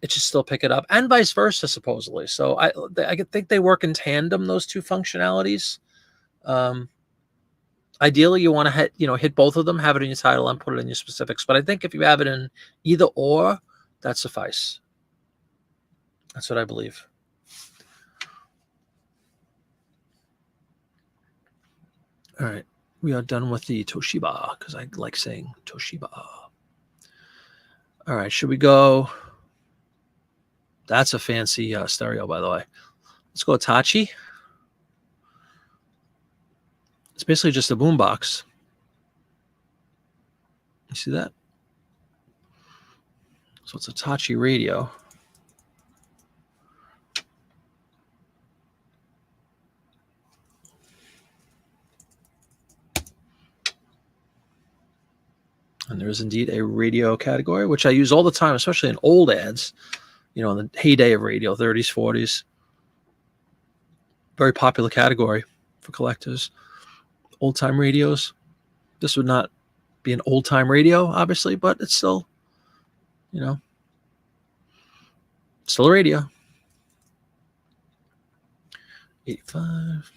it should still pick it up, and vice versa, supposedly. So I think they work in tandem, those two functionalities. Ideally, you want to hit both of them, have it in your title, and put it in your specifics. But I think if you have it in either or, that suffice. That's what I believe. All right, we are done with the Toshiba because I like saying Toshiba. All right, should we go? That's a fancy stereo, by the way. Let's go Hitachi. It's basically just a boombox. You see that? So it's a Hitachi radio. And there is indeed a radio category, which I use all the time, especially in old ads. In the heyday of radio, 30s, 40s. Very popular category for collectors. Old-time radios. This would not be an old-time radio, obviously, but it's still, still a radio. 85.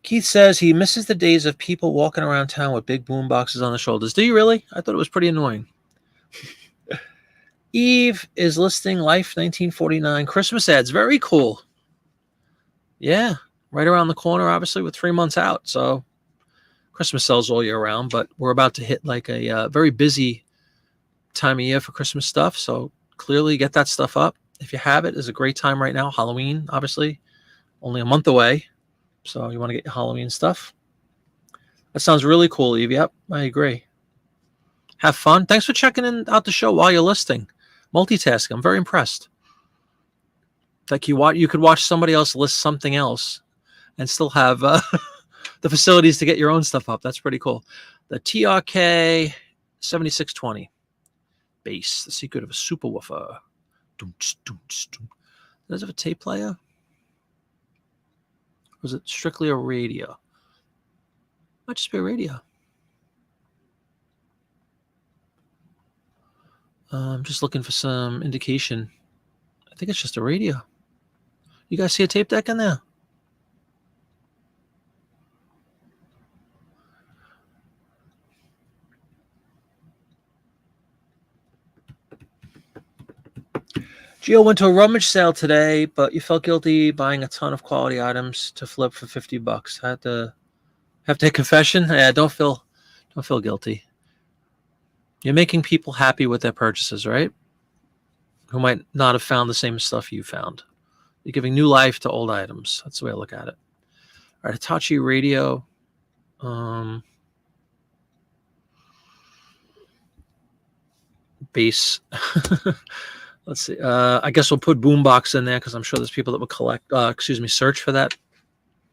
Keith says he misses the days of people walking around town with big boom boxes on their shoulders. Do you really? I thought it was pretty annoying. Eve is listing Life 1949 Christmas ads. Very cool. Yeah, right around the corner, obviously, with 3 months out. So Christmas sells all year round, but we're about to hit like a very busy time of year for Christmas stuff. So clearly get that stuff up. If you have it, it's a great time right now. Halloween, obviously, only a month away. So you want to get your Halloween stuff. That sounds really cool, Eve. Yep, I agree. Have fun. Thanks for checking out the show while you're listing. Multitasking. I'm very impressed. Like you could watch somebody else list something else and still have the facilities to get your own stuff up. That's pretty cool. The TRK 7620 base, the secret of a super woofer. Does it have a tape player? Or is it strictly a radio? Might just be a radio. I'm just looking for some indication. I think it's just a radio. You guys see a tape deck in there? Gio went to a rummage sale today, but you felt guilty buying a ton of quality items to flip for $50. I have to take confession. Yeah, don't feel guilty. You're making people happy with their purchases, right? Who might not have found the same stuff you found. You're giving new life to old items. That's the way I look at it. All right, Hitachi radio. Bass. Let's see. I guess we'll put boombox in there because I'm sure there's people that would search for that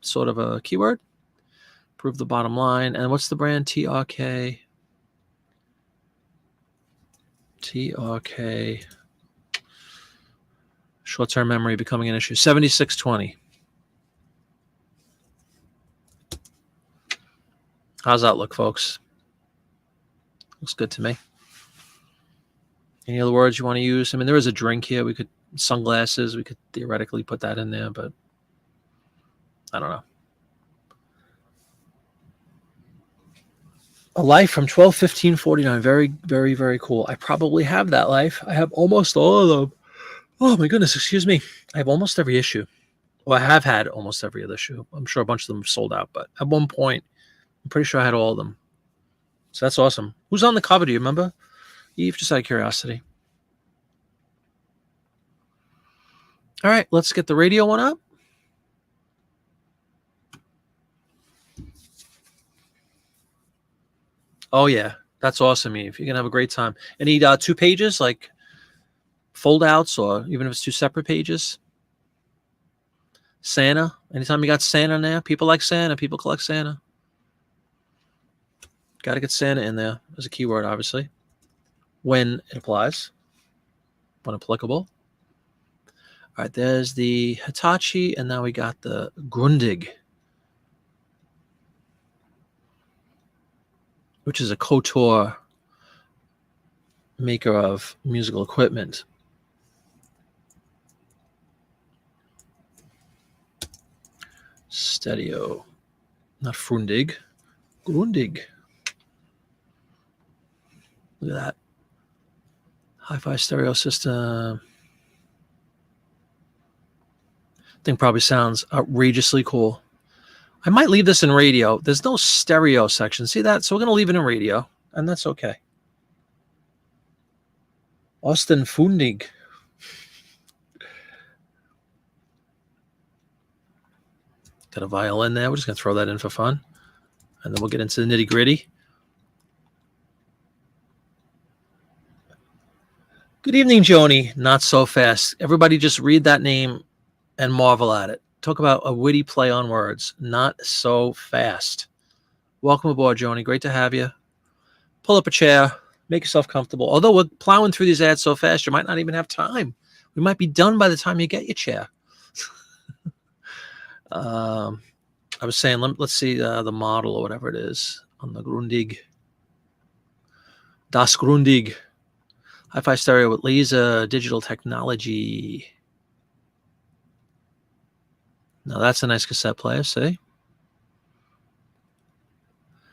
sort of a keyword. Prove the bottom line. And what's the brand? TRK. Short-term memory becoming an issue. 7620. How's that look, folks? Looks good to me. Any other words you want to use? I mean, there is a drink here. Sunglasses. We could theoretically put that in there, but I don't know. A life from 12/15/49. Very, very, very cool. I probably have that life. I have almost all of them. Oh my goodness, excuse me. I have almost every issue. Well, I have had almost every other issue. I'm sure a bunch of them have sold out, but at one point, I'm pretty sure I had all of them. So that's awesome. Who's on the cover? Do you remember? Eve, just out of curiosity. All right, let's get the radio one up. Oh, yeah. That's awesome, Eve. You're going to have a great time. And need 2 pages, like fold-outs, or even if it's 2 separate pages. Santa. Anytime you got Santa in there, people like Santa. People collect Santa. Got to get Santa in there as a keyword, obviously, when it applies, when applicable. All right, there's the Hitachi, and now we got the Grundig, which is a couture maker of musical equipment. Stereo, not Frundig, Grundig. Look at that. Hi-fi stereo system. Thing probably sounds outrageously cool. I might leave this in radio. There's no stereo section. See that? So we're going to leave it in radio, and that's okay. Austin Fundig. Got a violin there. We're just going to throw that in for fun, and then we'll get into the nitty-gritty. Good evening, Joni. Not so fast. Everybody just read that name and marvel at it. Talk about a witty play on words. Not so fast. Welcome aboard, Joni. Great to have you. Pull up a chair. Make yourself comfortable. Although we're plowing through these ads so fast, you might not even have time. We might be done by the time you get your chair. I was saying, let's see the model or whatever it is on the Grundig. Das Grundig. Hi-fi stereo with laser digital technology. Now that's a nice cassette player, see?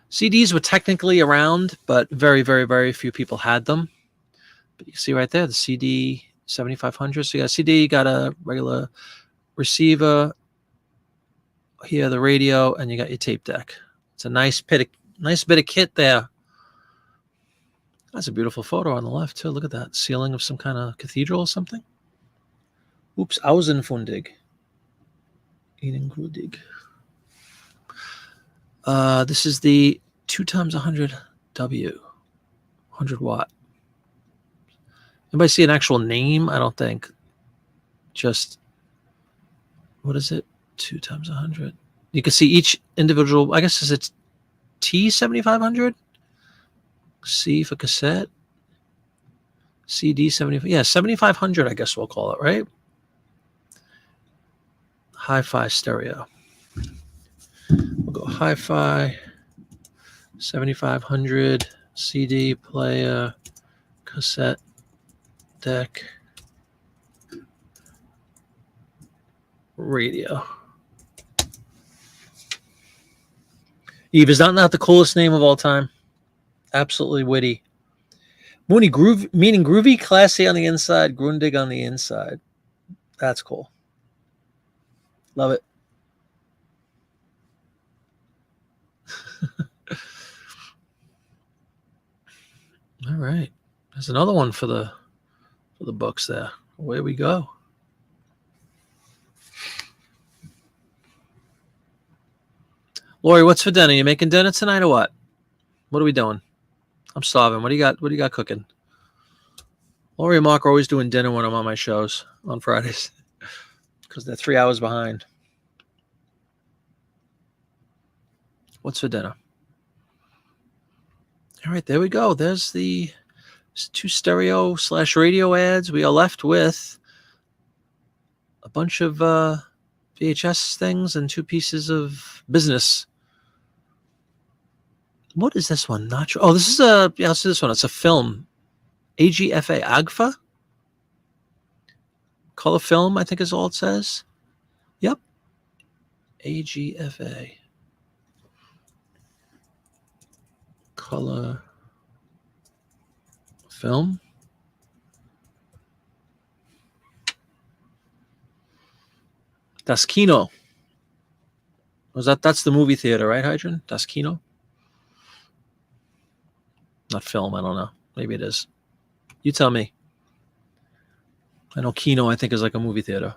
CDs were technically around, but very, very, very few people had them. But you see right there, the CD 7500. So you got a CD, you got a regular receiver. Here, the radio, and you got your tape deck. It's a nice bit of kit there. That's a beautiful photo on the left, too. Look at that. Ceiling of some kind of cathedral or something. Oops, Außenfundig. Eating Grudig. This is the 2x100W. 100 watt. Anybody see an actual name? I don't think. Just, what is it? 2x100. You can see each individual, I guess, is it T7500? C for cassette. CD 70. Yeah, 7500. I guess we'll call it, right? Hi-fi stereo. We'll go hi-fi 7500 CD player cassette deck radio. Eve, is that not the coolest name of all time? Absolutely witty. Mooney groove, meaning groovy, classy on the inside, Grundig on the inside. That's cool. Love it. All right. There's another one for the books there. Away we go. Lori, what's for dinner? You making dinner tonight or what? What are we doing? I'm starving. What do you got? What do you got cooking? Lori and Mark are always doing dinner when I'm on my shows on Fridays because they're 3 hours behind. What's for dinner? All right, there we go. There's the 2 stereo / radio ads. We are left with a bunch of VHS things and 2 pieces of business. What is this one? Not sure. Oh, this is let's see this one. It's a film. AGFA color film, I think is all it says. Yep. AGFA color film. Das Kino. That's the movie theater, right, Hydron? Das Kino? Not film, I don't know. Maybe it is. You tell me. I know Kino, I think, is like a movie theater.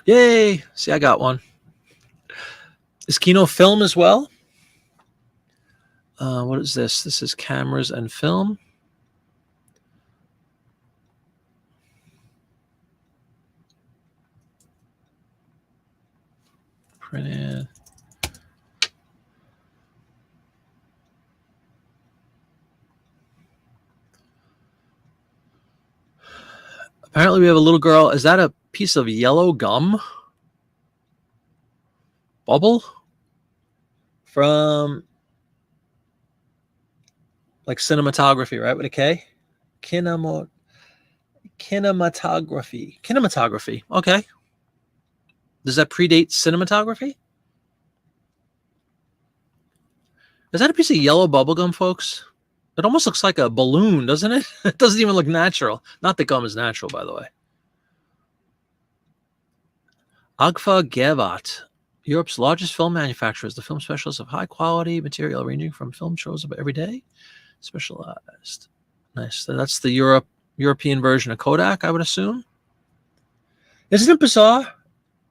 Yay! See, I got one. Is Kino film as well? What is this? This is cameras and film. Printed. Apparently we have a little girl. Is that a piece of yellow gum? Bubble? From like cinematography, right? With a K? Kinematography. Okay. Does that predate cinematography? Is that a piece of yellow bubblegum, folks? It almost looks like a balloon, doesn't it? It doesn't even look natural. Not that gum is natural, by the way. Agfa Gevat, Europe's largest film manufacturer, is the film specialist of high-quality material ranging from film shows of every day, specialized. Nice. So that's the European version of Kodak, I would assume. Isn't it bizarre?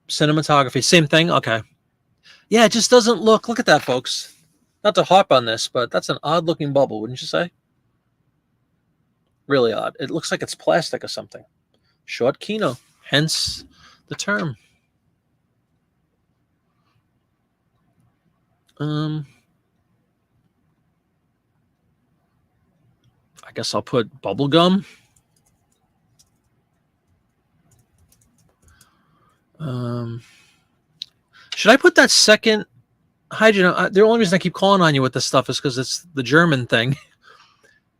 Cinematography, same thing? Okay. Yeah, it just doesn't look at that, folks. Not to harp on this, but that's an odd-looking bubble, wouldn't you say? Really odd. It looks like it's plastic or something. Short Kino, hence the term. I guess I'll put bubble gum. Should I put that second hydrogen? The only reason I keep calling on you with this stuff is because it's the German thing.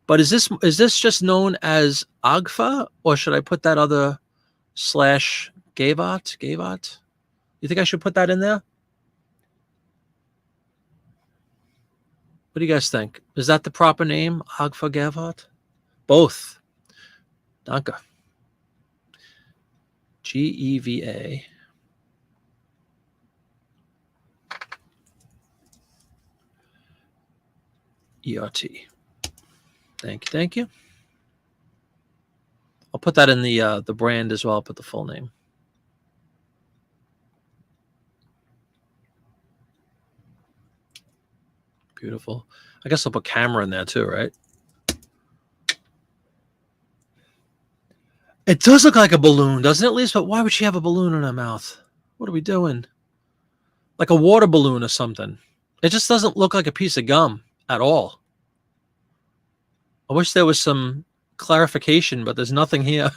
But is this just known as Agfa, or should I put that other / Gevat? You think I should put that in there? What do you guys think? Is that the proper name? Agfa Gevat? Both. Danke. Geva. ERT. Thank you. I'll put that in the brand as well. I'll put the full name. Beautiful. I guess I'll put camera in there too, right? It does look like a balloon, doesn't it, Lisa? But why would she have a balloon in her mouth? What are we doing? Like a water balloon or something. It just doesn't look like a piece of gum at all. I wish there was some clarification, but there's nothing here.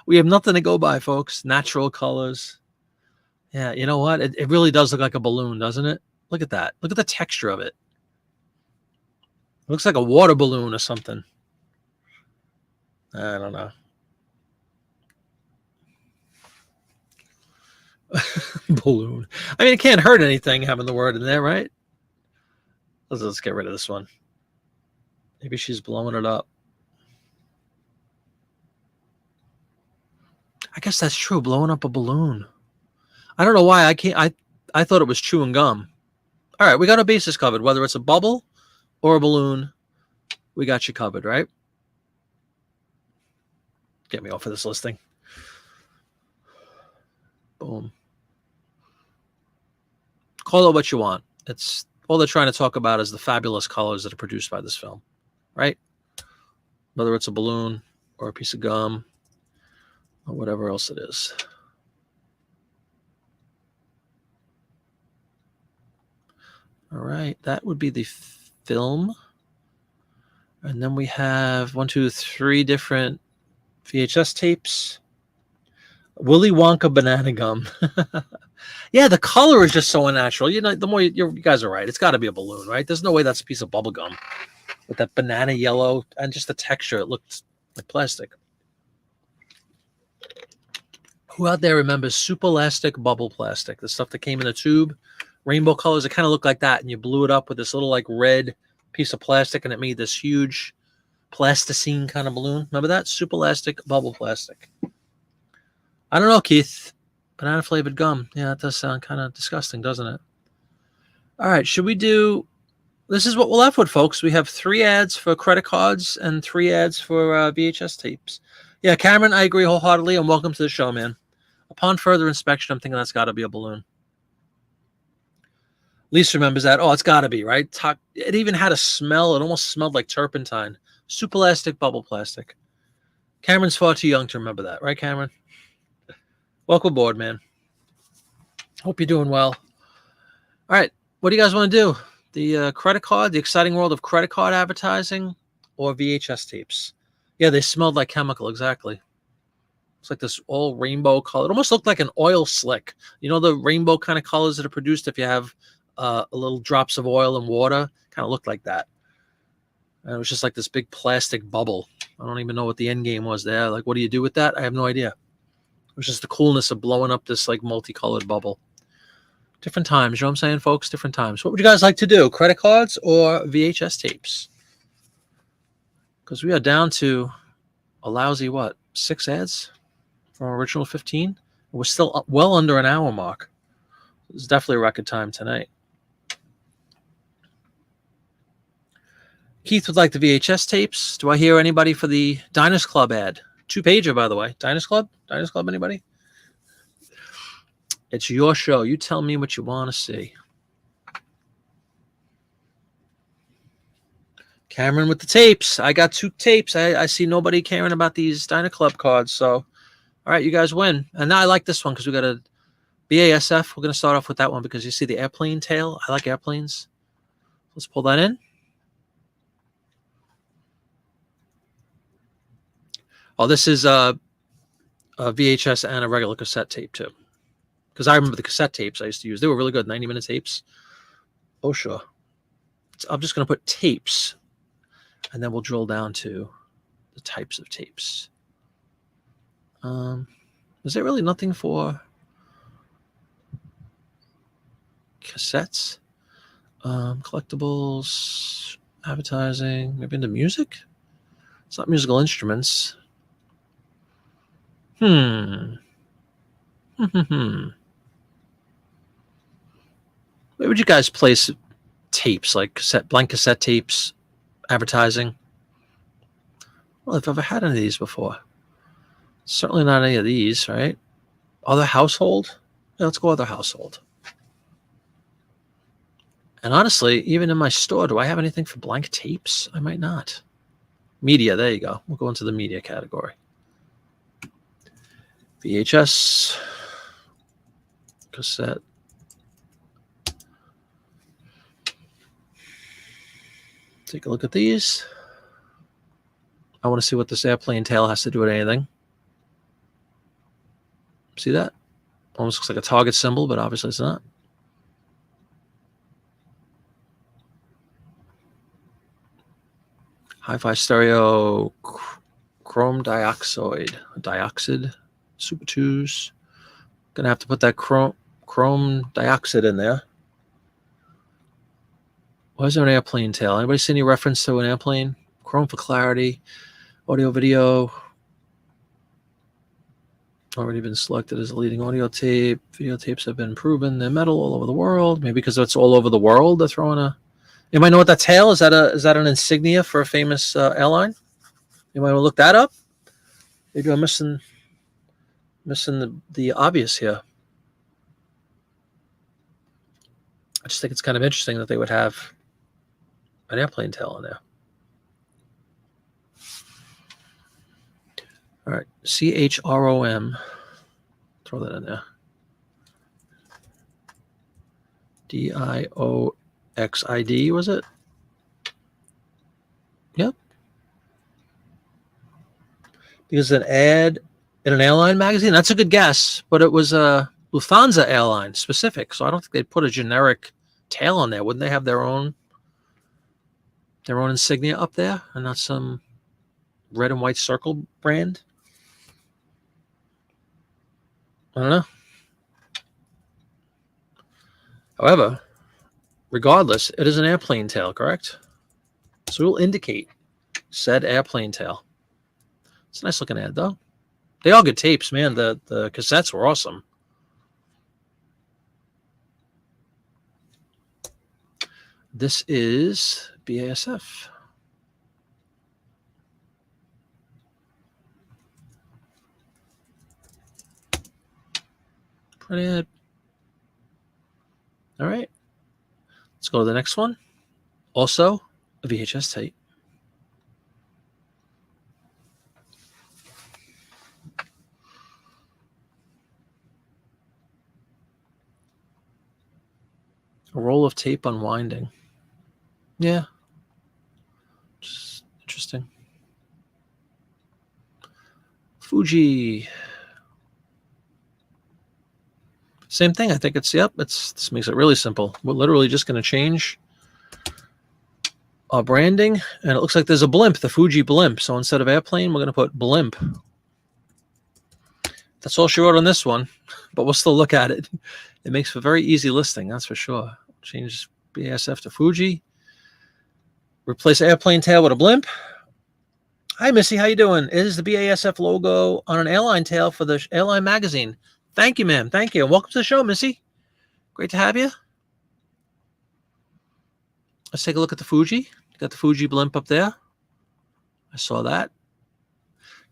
We have nothing to go by, folks. Natural colors. Yeah, you know what? It really does look like a balloon, doesn't it? Look at that. Look at the texture of it. It looks like a water balloon or something. I don't know. Balloon. I mean, it can't hurt anything having the word in there, right? Let's get rid of this one. Maybe she's blowing it up. I guess that's true. Blowing up a balloon. I don't know why I can't. I thought it was chewing gum. All right, we got our bases covered. Whether it's a bubble or a balloon, we got you covered, right? Get me off of this listing. Boom. Call it what you want. It's all they're trying to talk about is the fabulous colors that are produced by this film, right? Whether it's a balloon or a piece of gum or whatever else it is. All right, that would be the film. And then we have 1, 2, 3 different VHS tapes. Willy Wonka banana gum. Yeah, the color is just so unnatural. You know, the more you guys are right. It's got to be a balloon, right? There's no way that's a piece of bubble gum with that banana yellow and just the texture. It looks like plastic. Who out there remembers super elastic bubble plastic? The stuff that came in a tube, rainbow colors. It kind of looked like that, and you blew it up with this little like red piece of plastic, and it made this huge plasticine kind of balloon. Remember that? Super elastic bubble plastic. I don't know, Keith. Banana flavored gum. Yeah, that does sound kind of disgusting, doesn't it? All right, should we do... This is what we're left with, folks. We have 3 ads for credit cards and 3 ads for VHS tapes. Yeah, Cameron, I agree wholeheartedly, and welcome to the show, man. Upon further inspection, I'm thinking that's got to be a balloon. Lisa remembers that. Oh, it's got to be, right? It even had a smell. It almost smelled like turpentine. Super elastic bubble plastic. Cameron's far too young to remember that, right, Cameron? Welcome aboard, man. Hope you're doing well. All right, what do you guys want to do? The credit card, the exciting world of credit card advertising, or VHS tapes? Yeah, they smelled like chemical, exactly. It's like this all rainbow color. It almost looked like an oil slick. You know the rainbow kind of colors that are produced if you have a little drops of oil and water? Kind of looked like that. And it was just like this big plastic bubble. I don't even know what the end game was there. Like, what do you do with that? I have no idea. It was just the coolness of blowing up this like multicolored bubble. Different times, you know what I'm saying, folks? Different times. What would you guys like to do? Credit cards or VHS tapes? Because we are down to a lousy, 6 ads from our original 15? We're still well under an hour mark. It's definitely a record time tonight. Keith would like the VHS tapes. Do I hear anybody for the Diners Club ad? 2-pager, by the way. Diners Club? Diners Club, anybody? It's your show. You tell me what you want to see. Cameron with the tapes. I got 2 tapes. I see nobody caring about these Diner Club cards. So, all right, you guys win. And now I like this one because we got a BASF. We're going to start off with that one because you see the airplane tail. I like airplanes. Let's pull that in. Oh, this is a VHS and a regular cassette tape, too. Because I remember the cassette tapes I used to use. They were really good, 90-minute tapes. Oh, sure. So I'm just going to put tapes, and then we'll drill down to the types of tapes. Is there really nothing for cassettes? Collectibles, advertising, maybe into music? It's not musical instruments. Where would you guys place tapes, like blank cassette tapes, advertising? Well, if I've ever had any of these before. Certainly not any of these, right? Other household? Yeah, let's go other household. And honestly, even in my store, do I have anything for blank tapes? I might not. Media, there you go. We'll go into the media category. VHS, cassette, Take a look at these. I want to see what this airplane tail has to do with anything. See that? Almost looks like a target symbol, but obviously it's not. Hi-Fi stereo, chrome dioxide, super twos. Gonna have to put that chrome dioxide in there. Why is there an airplane tail? Anybody see any reference to an airplane? Chrome for clarity, audio, video. Already been selected as a leading audio tape. Videotapes have been proven they're metal all over the world. Maybe because it's all over the world, they're throwing a. You might know what that tail is. Is that an insignia for a famous airline? You might want to look that up. Maybe I'm missing the obvious here. I just think it's kind of interesting that they would have an airplane tail in there. All right, CHROM. Throw that in there. DIOXID, was it? Yep. Because an ad in an airline magazine, that's a good guess, but it was a Lufthansa airline specific, so I don't think they'd put a generic tail on there. Wouldn't they have their own insignia up there and not some red and white circle brand? I don't know. However, regardless, it is an airplane tail, correct? So it will indicate said airplane tail. It's a nice looking ad, though. They all good tapes, man. The cassettes were awesome. This is BASF. Brilliant. All right. Let's go to the next one. Also, a VHS tape. A roll of tape unwinding. Yeah. Just interesting. Fuji. Same thing. I think this makes it really simple. We're literally just going to change our branding, and it looks like there's a blimp, the Fuji blimp. So instead of airplane, we're going to put blimp. That's all she wrote on this one, but we'll still look at it. It makes for very easy listing, that's for sure. Change BASF to Fuji. Replace airplane tail with a blimp. Hi, Missy. How you doing? It is the BASF logo on an airline tail for the airline magazine. Thank you, ma'am. Thank you. Welcome to the show, Missy. Great to have you. Let's take a look at the Fuji. You got the Fuji blimp up there. I saw that.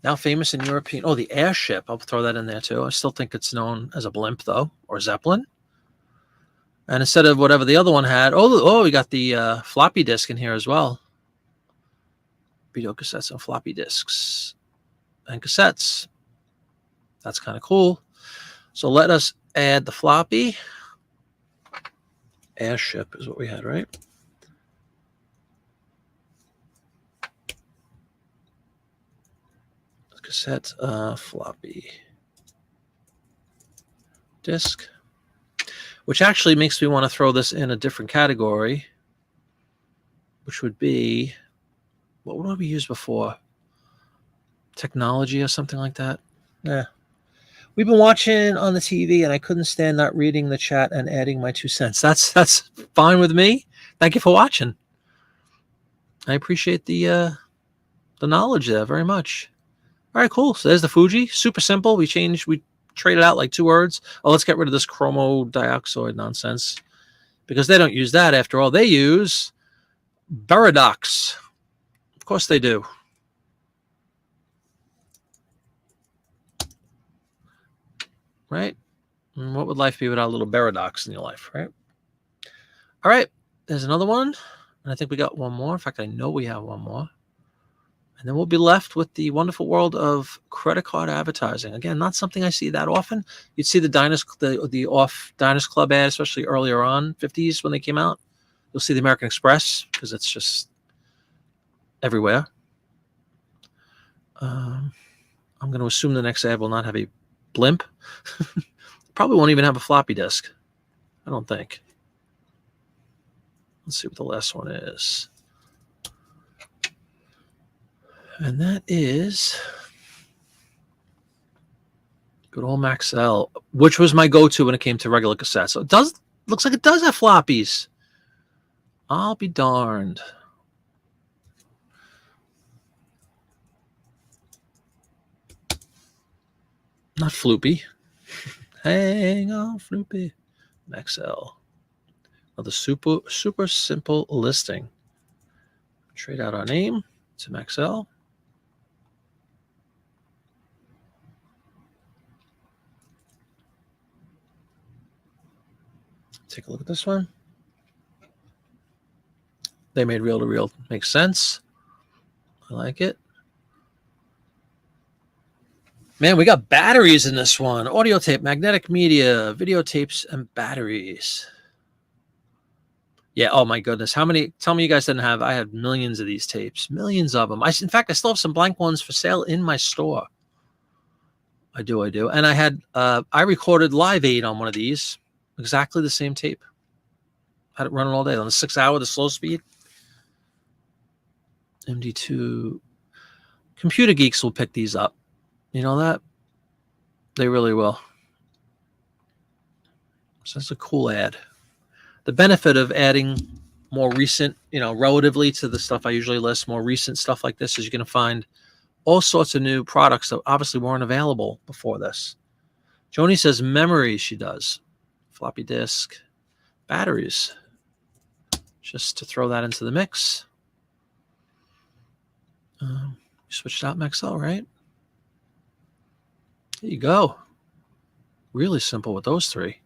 Now famous in European. Oh, the airship. I'll throw that in there too. I still think it's known as a blimp, though, or Zeppelin. And instead of whatever the other one had, we got the floppy disk in here as well. Video cassettes and floppy disks and cassettes. That's kind of cool. So let us add the floppy. Airship is what we had, right? Cassette, floppy disk, which actually makes me want to throw this in a different category, which would be, what would we use before? Technology or something like that? Yeah. We've been watching on the TV, and I couldn't stand not reading the chat and adding my 2 cents. That's fine with me. Thank you for watching. I appreciate the knowledge there very much. All right, cool. So there's the Fuji. Super simple. We traded out like 2 words. Oh, let's get rid of this chromo dioxide nonsense, because they don't use that after all. They use Beradox. Of course they do. Right? And what would life be without a little Beradox in your life, right? All right. There's another one. And I think we got one more. In fact, I know we have one more. And then we'll be left with the wonderful world of credit card advertising. Again, not something I see that often. You'd see the off Diners Club ad, especially earlier on, 50s when they came out. You'll see the American Express, because it's just everywhere. I'm going to assume the next ad will not have a blimp. Probably won't even have a floppy disk. I don't think. Let's see what the last one is. And that is good old Maxell, which was my go-to when it came to regular cassettes. So it looks like it does have floppies. I'll be darned. Not floopy. Hang on, floopy. Maxell. Another super simple listing. Trade out our name to Maxell. Take a look at this one. They made reel-to-reel. Makes sense. I like it. Man, we got batteries in this one. Audio tape, magnetic media, videotapes, and batteries. Yeah, oh my goodness. How many? Tell me you guys didn't have. I had millions of these tapes. Millions of them. In fact, I still have some blank ones for sale in my store. I do. And I had, I recorded Live Aid on one of these. Exactly the same tape. Had it running all day on the 6 hour, the slow speed. MD2. Computer geeks will pick these up. You know that? They really will. So that's a cool ad. The benefit of adding more recent, relatively to the stuff I usually list, more recent stuff like this is you're going to find all sorts of new products that obviously weren't available before this. Joni says memory, she does. Floppy disk, batteries. Just to throw that into the mix. Switched out Maxell, right? There you go. Really simple with those three.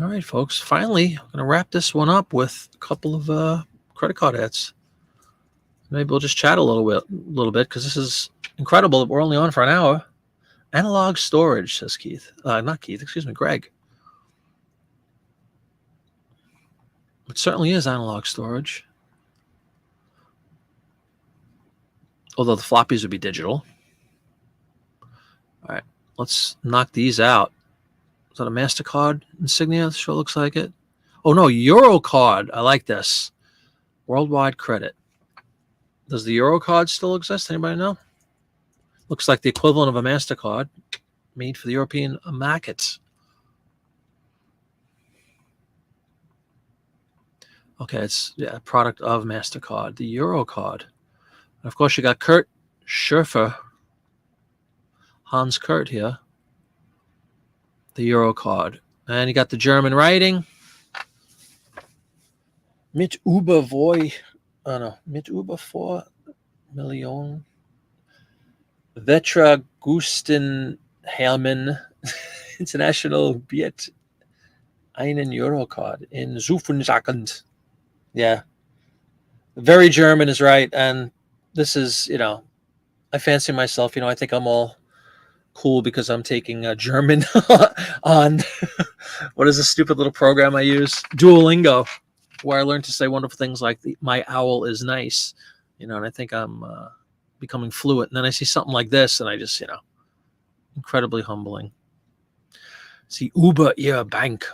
All right, folks. Finally, I'm going to wrap this one up with a couple of credit card ads. Maybe we'll just chat a little bit, because this is incredible that we're only on for an hour. Analog storage, says Keith. Not Keith, excuse me, Greg. It certainly is analog storage. Although the floppies would be digital. All right, let's knock these out. Is that a MasterCard insignia? Sure looks like it. Oh, no, EuroCard. I like this. Worldwide credit. Does the EuroCard still exist? Anybody know? Looks like the equivalent of a MasterCard made for the European markets. Okay, it's a product of MasterCard, the EuroCard. And of course, you got Kurt Schurfer, Hans Kurt here, the EuroCard. And you got the German writing. Mit über 4 Millionen. Vetra Gusten Helmen International Biet einen EuroCard in Zuffensackend. Yeah. Very German is right. And this is, I fancy myself, I think I'm all cool because I'm taking German on, what is this stupid little program I use? Duolingo, where I learned to say wonderful things like my owl is nice, and I think I'm becoming fluent. And then I see something like this and I just, incredibly humbling. Sie über Ihre Bank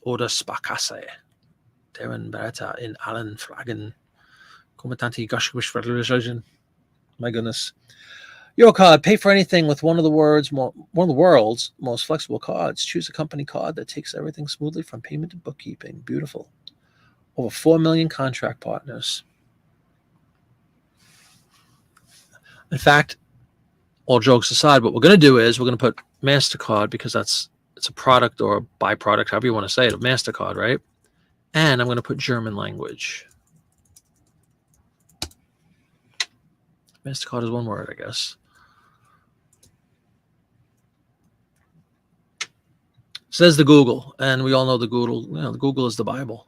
oder Sparkasse. Deren Berater in allen Fragen. My goodness. EuroCard, pay for anything with one of the world's most flexible cards. Choose a company card that takes everything smoothly from payment to bookkeeping. Beautiful. Over 4 million contract partners. In fact, all jokes aside, what we're going to do is we're going to put MasterCard, because it's a product or a byproduct, however you want to say it, of MasterCard, right? And I'm going to put German language. MasterCard is one word, I guess. Says the Google, and we all know the Google. The Google is the Bible.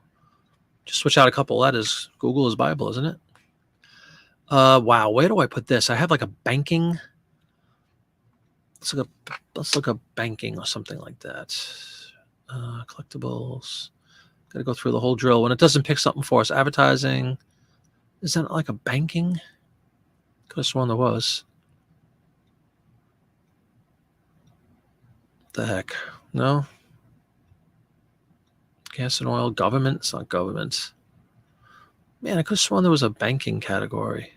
Just switch out a couple letters. Google is Bible, isn't it? Wow, where do I put this? I have like a banking let's look up banking or something like that. Collectibles. Got to go through the whole drill. When it doesn't pick something for us, advertising. Is that like a banking? Could have sworn there was. What the heck? No. Gas and oil, government. It's not government. Man, I could have sworn there was a banking category.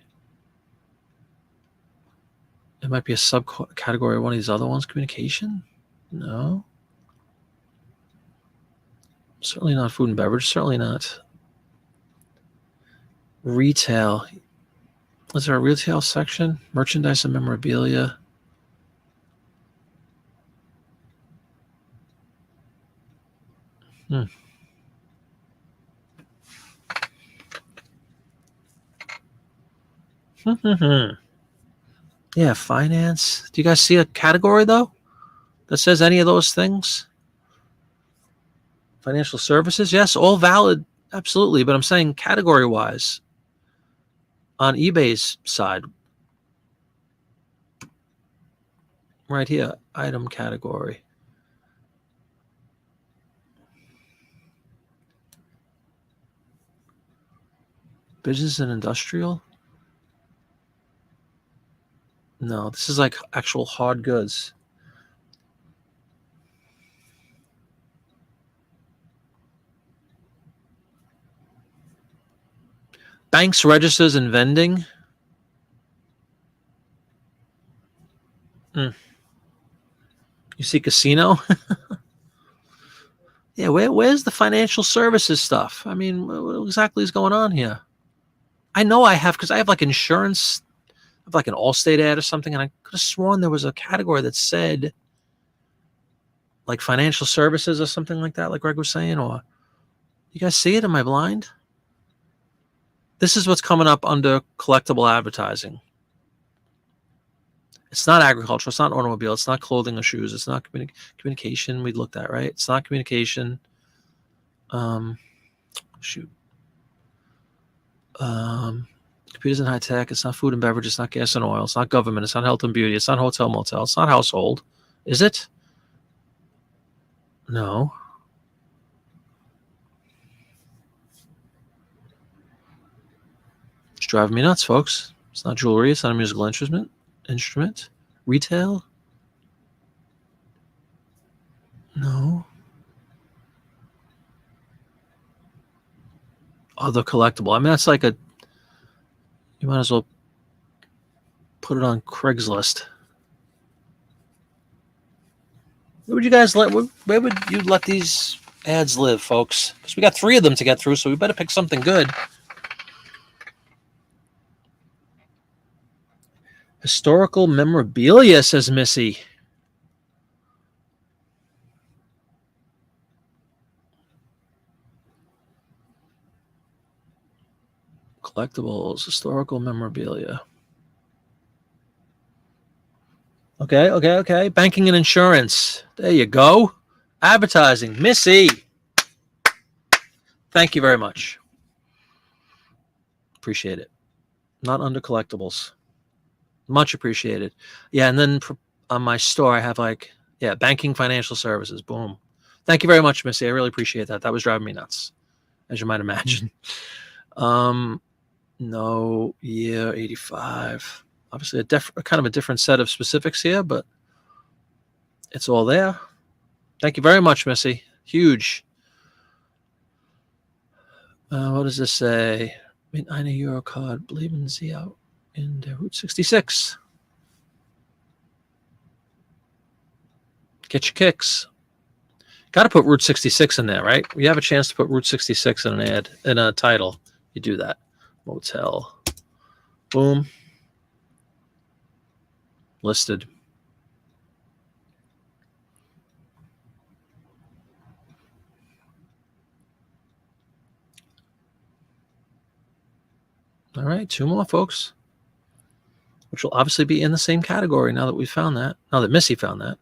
It might be a subcategory of one of these other ones. Communication? No. Certainly not food and beverage. Certainly not. Retail. Is there a retail section? Merchandise and memorabilia. Yeah, finance. Do you guys see a category, though, that says any of those things? Financial services? Yes, all valid. Absolutely. But I'm saying category-wise on eBay's side. Right here, item category. Business and industrial? No, this is like actual hard goods. Banks, registers, and vending. You see casino? Yeah, where's the financial services stuff? I mean, what exactly is going on here? I know I have, because I have like insurance. I have like an Allstate ad or something, and I could have sworn there was a category that said like financial services or something like that, like Greg was saying. Or you guys see it? Am I blind? This is what's coming up under collectible advertising. It's not agriculture. It's not automobile. It's not clothing or shoes. It's not communication. We looked at, right? It's not communication. Shoot. Computers and high tech. It's not food and beverage. It's not gas and oil. It's not government. It's not health and beauty. It's not hotel motel. It's not household. Is it? No. It's driving me nuts, folks. It's not jewelry. It's not a musical instrument. Retail? No. Other collectible. I mean, that's like you might as well put it on Craigslist. Where would you guys where would you let these ads live, folks? Because we got 3 of them to get through, so we better pick something good. Historical memorabilia, says Missy. Collectibles, historical memorabilia. Okay. Banking and insurance. There you go. Advertising. Missy. Thank you very much. Appreciate it. Not under collectibles. Much appreciated. Yeah, and then on my store, I have banking, financial services. Boom. Thank you very much, Missy. I really appreciate that. That was driving me nuts, as you might imagine. No, year 85. Obviously, a kind of a different set of specifics here, but it's all there. Thank you very much, Missy. Huge. What does this say? Mit eine Eurocard bleiben Sie out in der Route 66. Get your kicks. Got to put Route 66 in there, right? We have a chance to put Route 66 in an ad, in a title. You do that. Motel. Boom. Listed. All right, 2 more, folks, which will obviously be in the same category now that we found that. Now that Missy found that.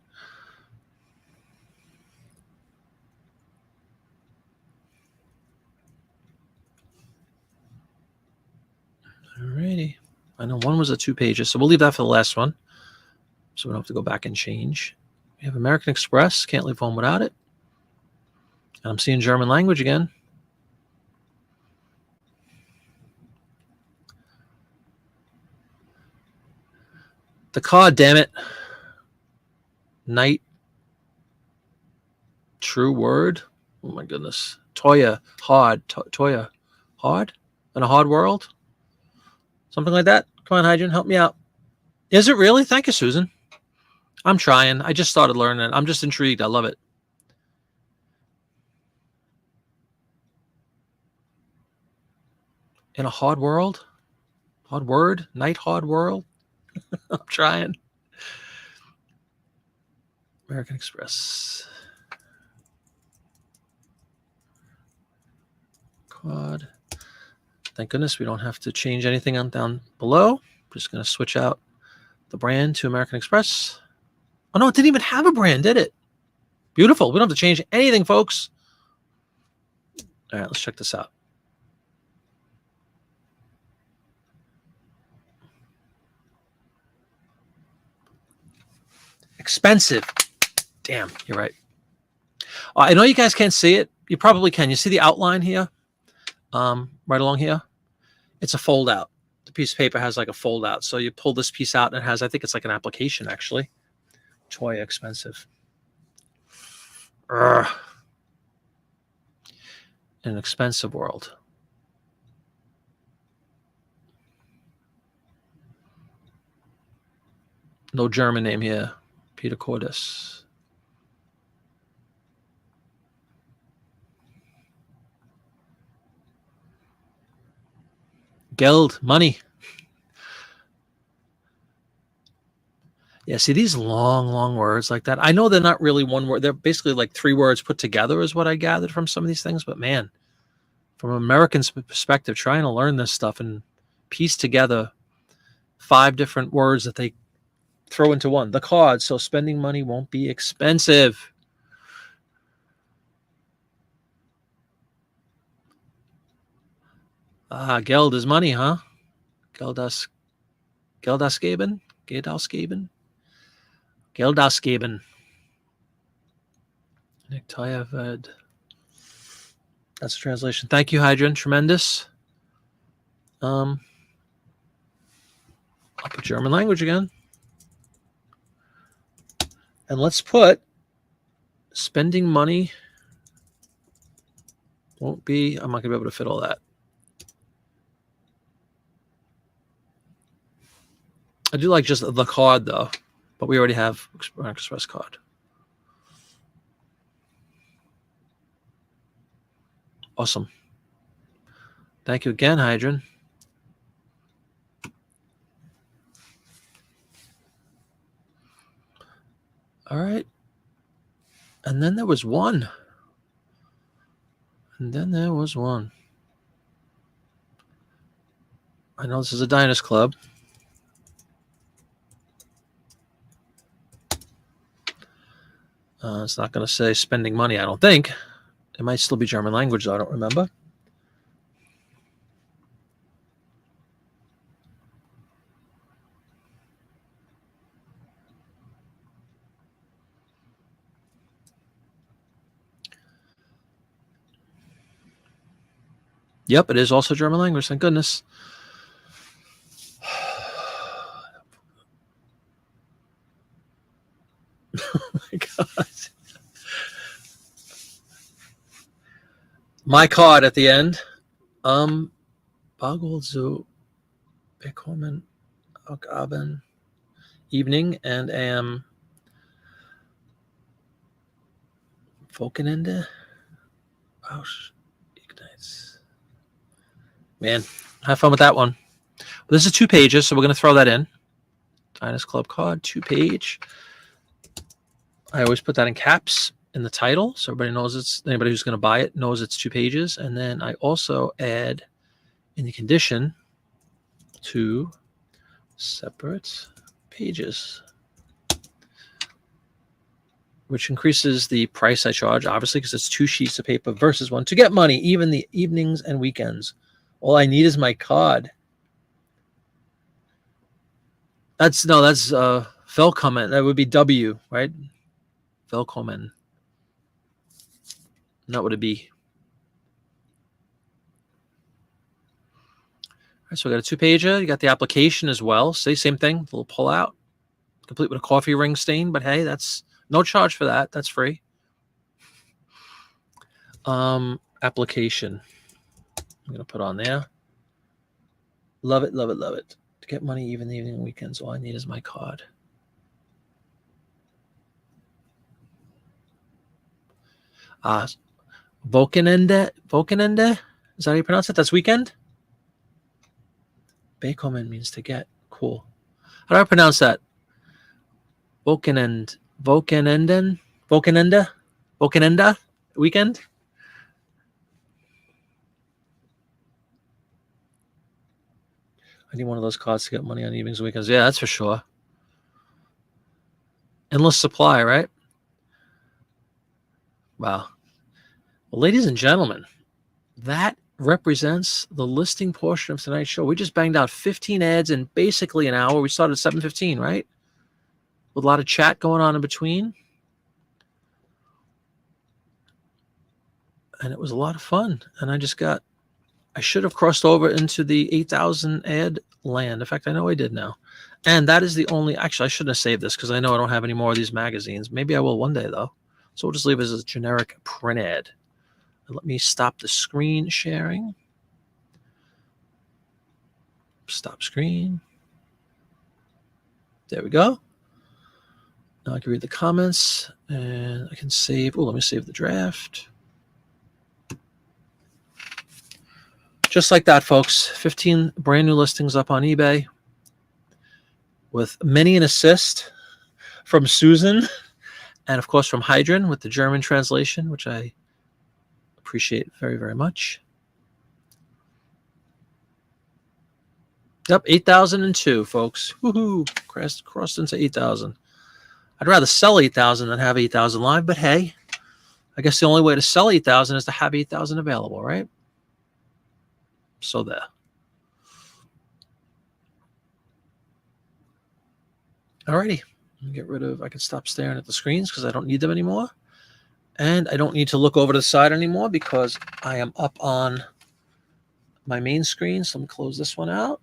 All righty. I know one was a 2-pager, so we'll leave that for the last one. so we don't have to go back and change. We have American Express. Can't leave home without it. And I'm seeing German language again. The card, damn it. Night. True word. Oh my goodness. Toya. Hard. Toya. Hard? In a hard world? Something like that? Come on, Hydrogen. Help me out. Is it really? Thank you, Susan. I'm trying. I just started learning it. I'm just intrigued. I love it. In a hard world? Hard word? Night hard world? I'm trying. American Express. Quad. Thank goodness we don't have to change anything on down below. I'm just going to switch out the brand to American Express. Oh, no, it didn't even have a brand, did it? Beautiful. We don't have to change anything, folks. All right, let's check this out. Expensive. Damn, you're right. I know you guys can't see it. You probably can. You see the outline here? Right along here? It's a fold out. The piece of paper has like a fold out. So you pull this piece out and it has, I think it's like an application actually. Toy expensive. In an expensive world. No German name here. Peter Cordis. Geld, money. Yeah, see these long words like that. I know they're not really one word. They're basically like 3 words put together is what I gathered from some of these things. But man, from an American's perspective, trying to learn this stuff and piece together 5 different words that they throw into one. The card, so spending money won't be expensive. Geld is money, huh? Geldausgeben? Geldausgeben. Nektayaved. That's the translation. Thank you, Hydron. Tremendous. I'll put German language again. And let's put spending money won't be, I'm not going to be able to fit all that. I do like just the card, though, but we already have Express card. Awesome. Thank you again, Hydron. All right. And then there was one. I know this is a Diners Club. It's not going to say spending money, I don't think. It might still be German language, though. I don't remember. Yep, it is also German language. Thank goodness. Oh my God. My card at the end. Bagel zu bekommen auch Abend, evening, and am Wochenende ignites. Man, have fun with that one. This is 2 pages, so we're going to throw that in. Diners Club card, 2-page. I always put that in caps in the title, so everybody knows it's, anybody who's going to buy it knows it's 2 pages. And then I also add in the condition 2 separate pages, which increases the price I charge, obviously, because it's 2 sheets of paper versus 1 to get money, even the evenings and weekends. All I need is my card. That's Velkommen. That would be W, right? Velkommen. And that would it be. All right, so we got a 2-pager. You got the application as well. Same thing. A little pull out. Complete with a coffee ring stain, but hey, that's no charge for that. That's free. Application. I'm gonna put on there. Love it, love it, love it. To get money even the evening and weekends, all I need is my card. Wochenende? Is that how you pronounce it? That's weekend? Bekommen means to get. Cool. How do I pronounce that? Wochenende? Weekend? I need one of those cards to get money on evenings and weekends. Yeah, that's for sure. Endless supply, right? Wow. Well, ladies and gentlemen, that represents the listing portion of tonight's show. We just banged out 15 ads in basically an hour. We started at 7:15, right? With a lot of chat going on in between. And it was a lot of fun. And I should have crossed over into the 8,000 ad land. In fact, I know I did now. And that is the only, actually, I shouldn't have saved this because I know I don't have any more of these magazines. Maybe I will one day, though. So we'll just leave it as a generic print ad. And let me stop the screen sharing. Stop screen. There we go. Now I can read the comments and I can save. Oh, let me save the draft. Just like that, folks. 15 brand new listings up on eBay with many an assist from Susan and, of course, from Hydran with the German translation, which I appreciate very, very much. Yep, 8,002, folks. Woohoo! Crossed into 8,000. I'd rather sell 8,000 than have 8,000 live, but hey, I guess the only way to sell 8,000 is to have 8,000 available, right? So there. Alrighty. Get rid of, I can stop staring at the screens because I don't need them anymore. And I don't need to look over to the side anymore because I am up on my main screen. So let me close this one out.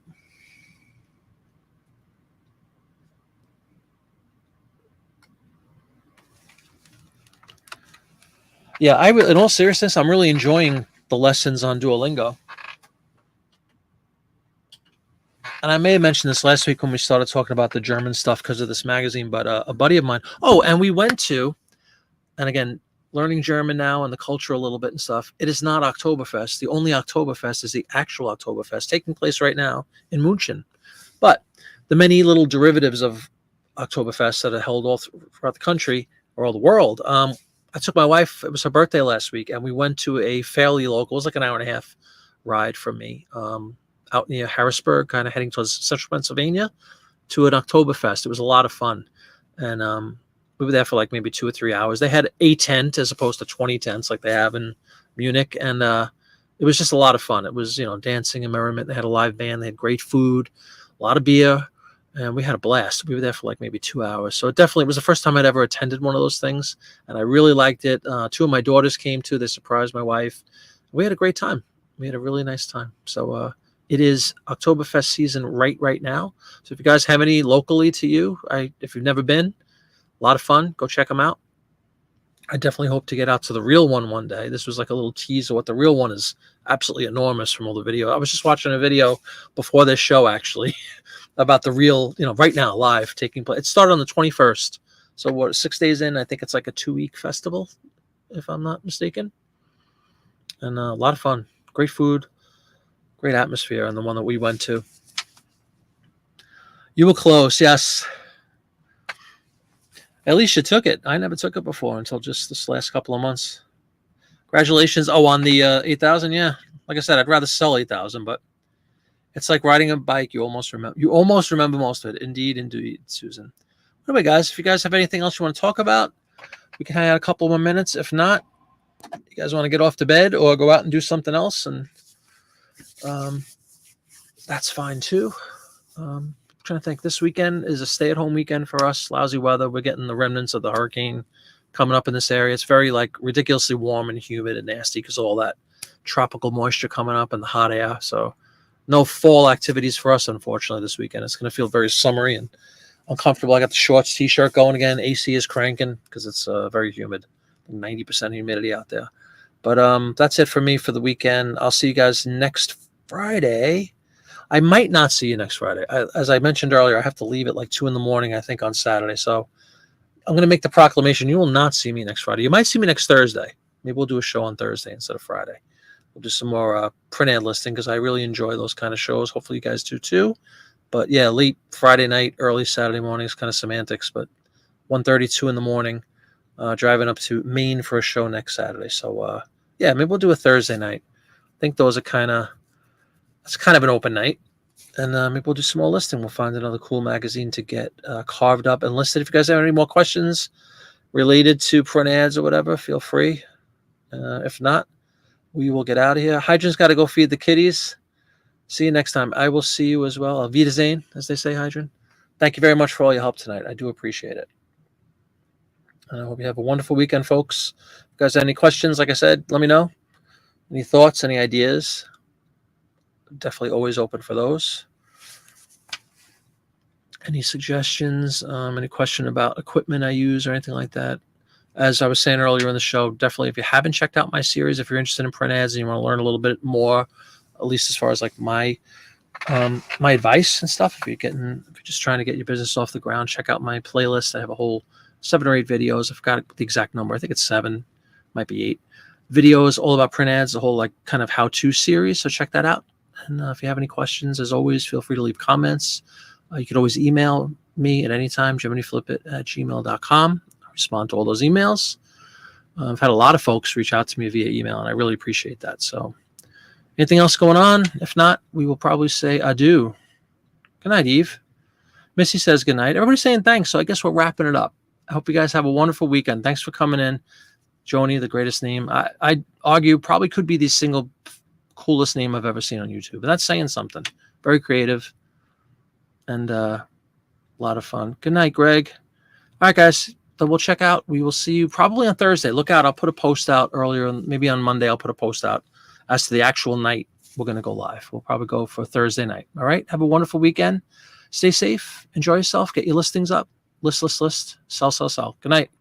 Yeah, in all seriousness, I'm really enjoying the lessons on Duolingo. And I may have mentioned this last week when we started talking about the German stuff because of this magazine, but a buddy of mine. Oh, and we went to, and again, learning German now and the culture a little bit and stuff. It is not Oktoberfest. The only Oktoberfest is the actual Oktoberfest taking place right now in München. But the many little derivatives of Oktoberfest that are held all throughout the country or all the world. I took my wife, it was her birthday last week, and we went to a fairly local, it was like an hour and a half ride from me, out near Harrisburg, kind of heading towards central Pennsylvania, to an Oktoberfest. It was a lot of fun. And we were there for like maybe 2 or 3 hours. They had a tent as opposed to 20 tents like they have in Munich. And it was just a lot of fun. It was, dancing and merriment. They had a live band. They had great food, a lot of beer. And we had a blast. We were there for like maybe 2 hours. So it was the first time I'd ever attended one of those things. And I really liked it. 2 of my daughters came too. They surprised my wife. We had a great time. We had a really nice time. So it is Oktoberfest season right now. So if you guys have any locally to you, if you've never been, a lot of fun. Go check them out. I definitely hope to get out to the real one day. This was like a little tease of what the real one is. Absolutely enormous from all the video. I was just watching a video before this show, actually, about the real, right now, live taking place. It started on the 21st. So 6 days in, I think it's like a 2-week festival, if I'm not mistaken. And a lot of fun. Great food. Great atmosphere. And the one that we went to. You were close, yes. At least you took it. I never took it before until just this last couple of months. Congratulations. Oh, on the 8,000, yeah. Like I said, I'd rather sell 8,000, but it's like riding a bike. You almost remember most of it. Indeed, Susan. Anyway, guys, if you guys have anything else you want to talk about, we can hang out a couple more minutes. If not, you guys want to get off to bed or go out and do something else, and that's fine too. Trying trying to think. This weekend is a stay-at-home weekend for us. Lousy weather. We're getting the remnants of the hurricane coming up in this area. It's very like ridiculously warm and humid and nasty because of all that tropical moisture coming up and the hot air. So no fall activities for us, unfortunately, this weekend. It's going to feel very summery and uncomfortable. I got the shorts t-shirt going again. AC is cranking because it's very humid, 90% humidity out there. But that's it for me for the weekend. I'll see you guys next Friday. I might not see you next Friday. As I mentioned earlier, I have to leave at like 2 a.m, I think, on Saturday. So I'm going to make the proclamation. You will not see me next Friday. You might see me next Thursday. Maybe we'll do a show on Thursday instead of Friday. We'll do some more print ad listing because I really enjoy those kind of shows. Hopefully you guys do too. But yeah, late Friday night, early Saturday morning is kind of semantics. But 1:30, 2 a.m, driving up to Maine for a show next Saturday. So yeah, maybe we'll do a Thursday night. I think those are it's kind of an open night. And maybe we'll do some more listing. We'll find another cool magazine to get carved up and listed. If you guys have any more questions related to print ads or whatever, feel free. If not, we will get out of here. Hydrant's got to go feed the kitties. See you next time. I will see you as well. Auf Wiedersehen, as they say, Hydrant. Thank you very much for all your help tonight. I do appreciate it. And I hope you have a wonderful weekend, folks. If you guys have any questions, like I said, let me know. Any thoughts, any ideas? Definitely always open for those. Any suggestions, any question about equipment I use or anything like that? As I was saying earlier in the show, definitely if you haven't checked out my series, if you're interested in print ads and you want to learn a little bit more, at least as far as like my advice and stuff, if you're just trying to get your business off the ground, check out my playlist. I have a whole 7 or 8 videos. I forgot the exact number. I think it's 7, might be 8 videos all about print ads, the whole like kind of how-to series. So check that out. And if you have any questions, as always, feel free to leave comments. You can always email me at any time, jimmyflipit@gmail.com. I respond to all those emails. I've had a lot of folks reach out to me via email, and I really appreciate that. So anything else going on? If not, we will probably say adieu. Good night, Eve. Missy says good night. Everybody's saying thanks, so I guess we're wrapping it up. I hope you guys have a wonderful weekend. Thanks for coming in. Joni, the greatest name. I argue probably could be the single coolest name I've ever seen on YouTube. And that's saying something. Very creative. And a lot of fun. Good night, Greg. All right, guys. Then we'll check out. We will see you probably on Thursday. Look out. I'll put a post out earlier. Maybe on Monday I'll put a post out as to the actual night we're going to go live. We'll probably go for Thursday night. All right. Have a wonderful weekend. Stay safe. Enjoy yourself. Get your listings up. List. Sell. Good night.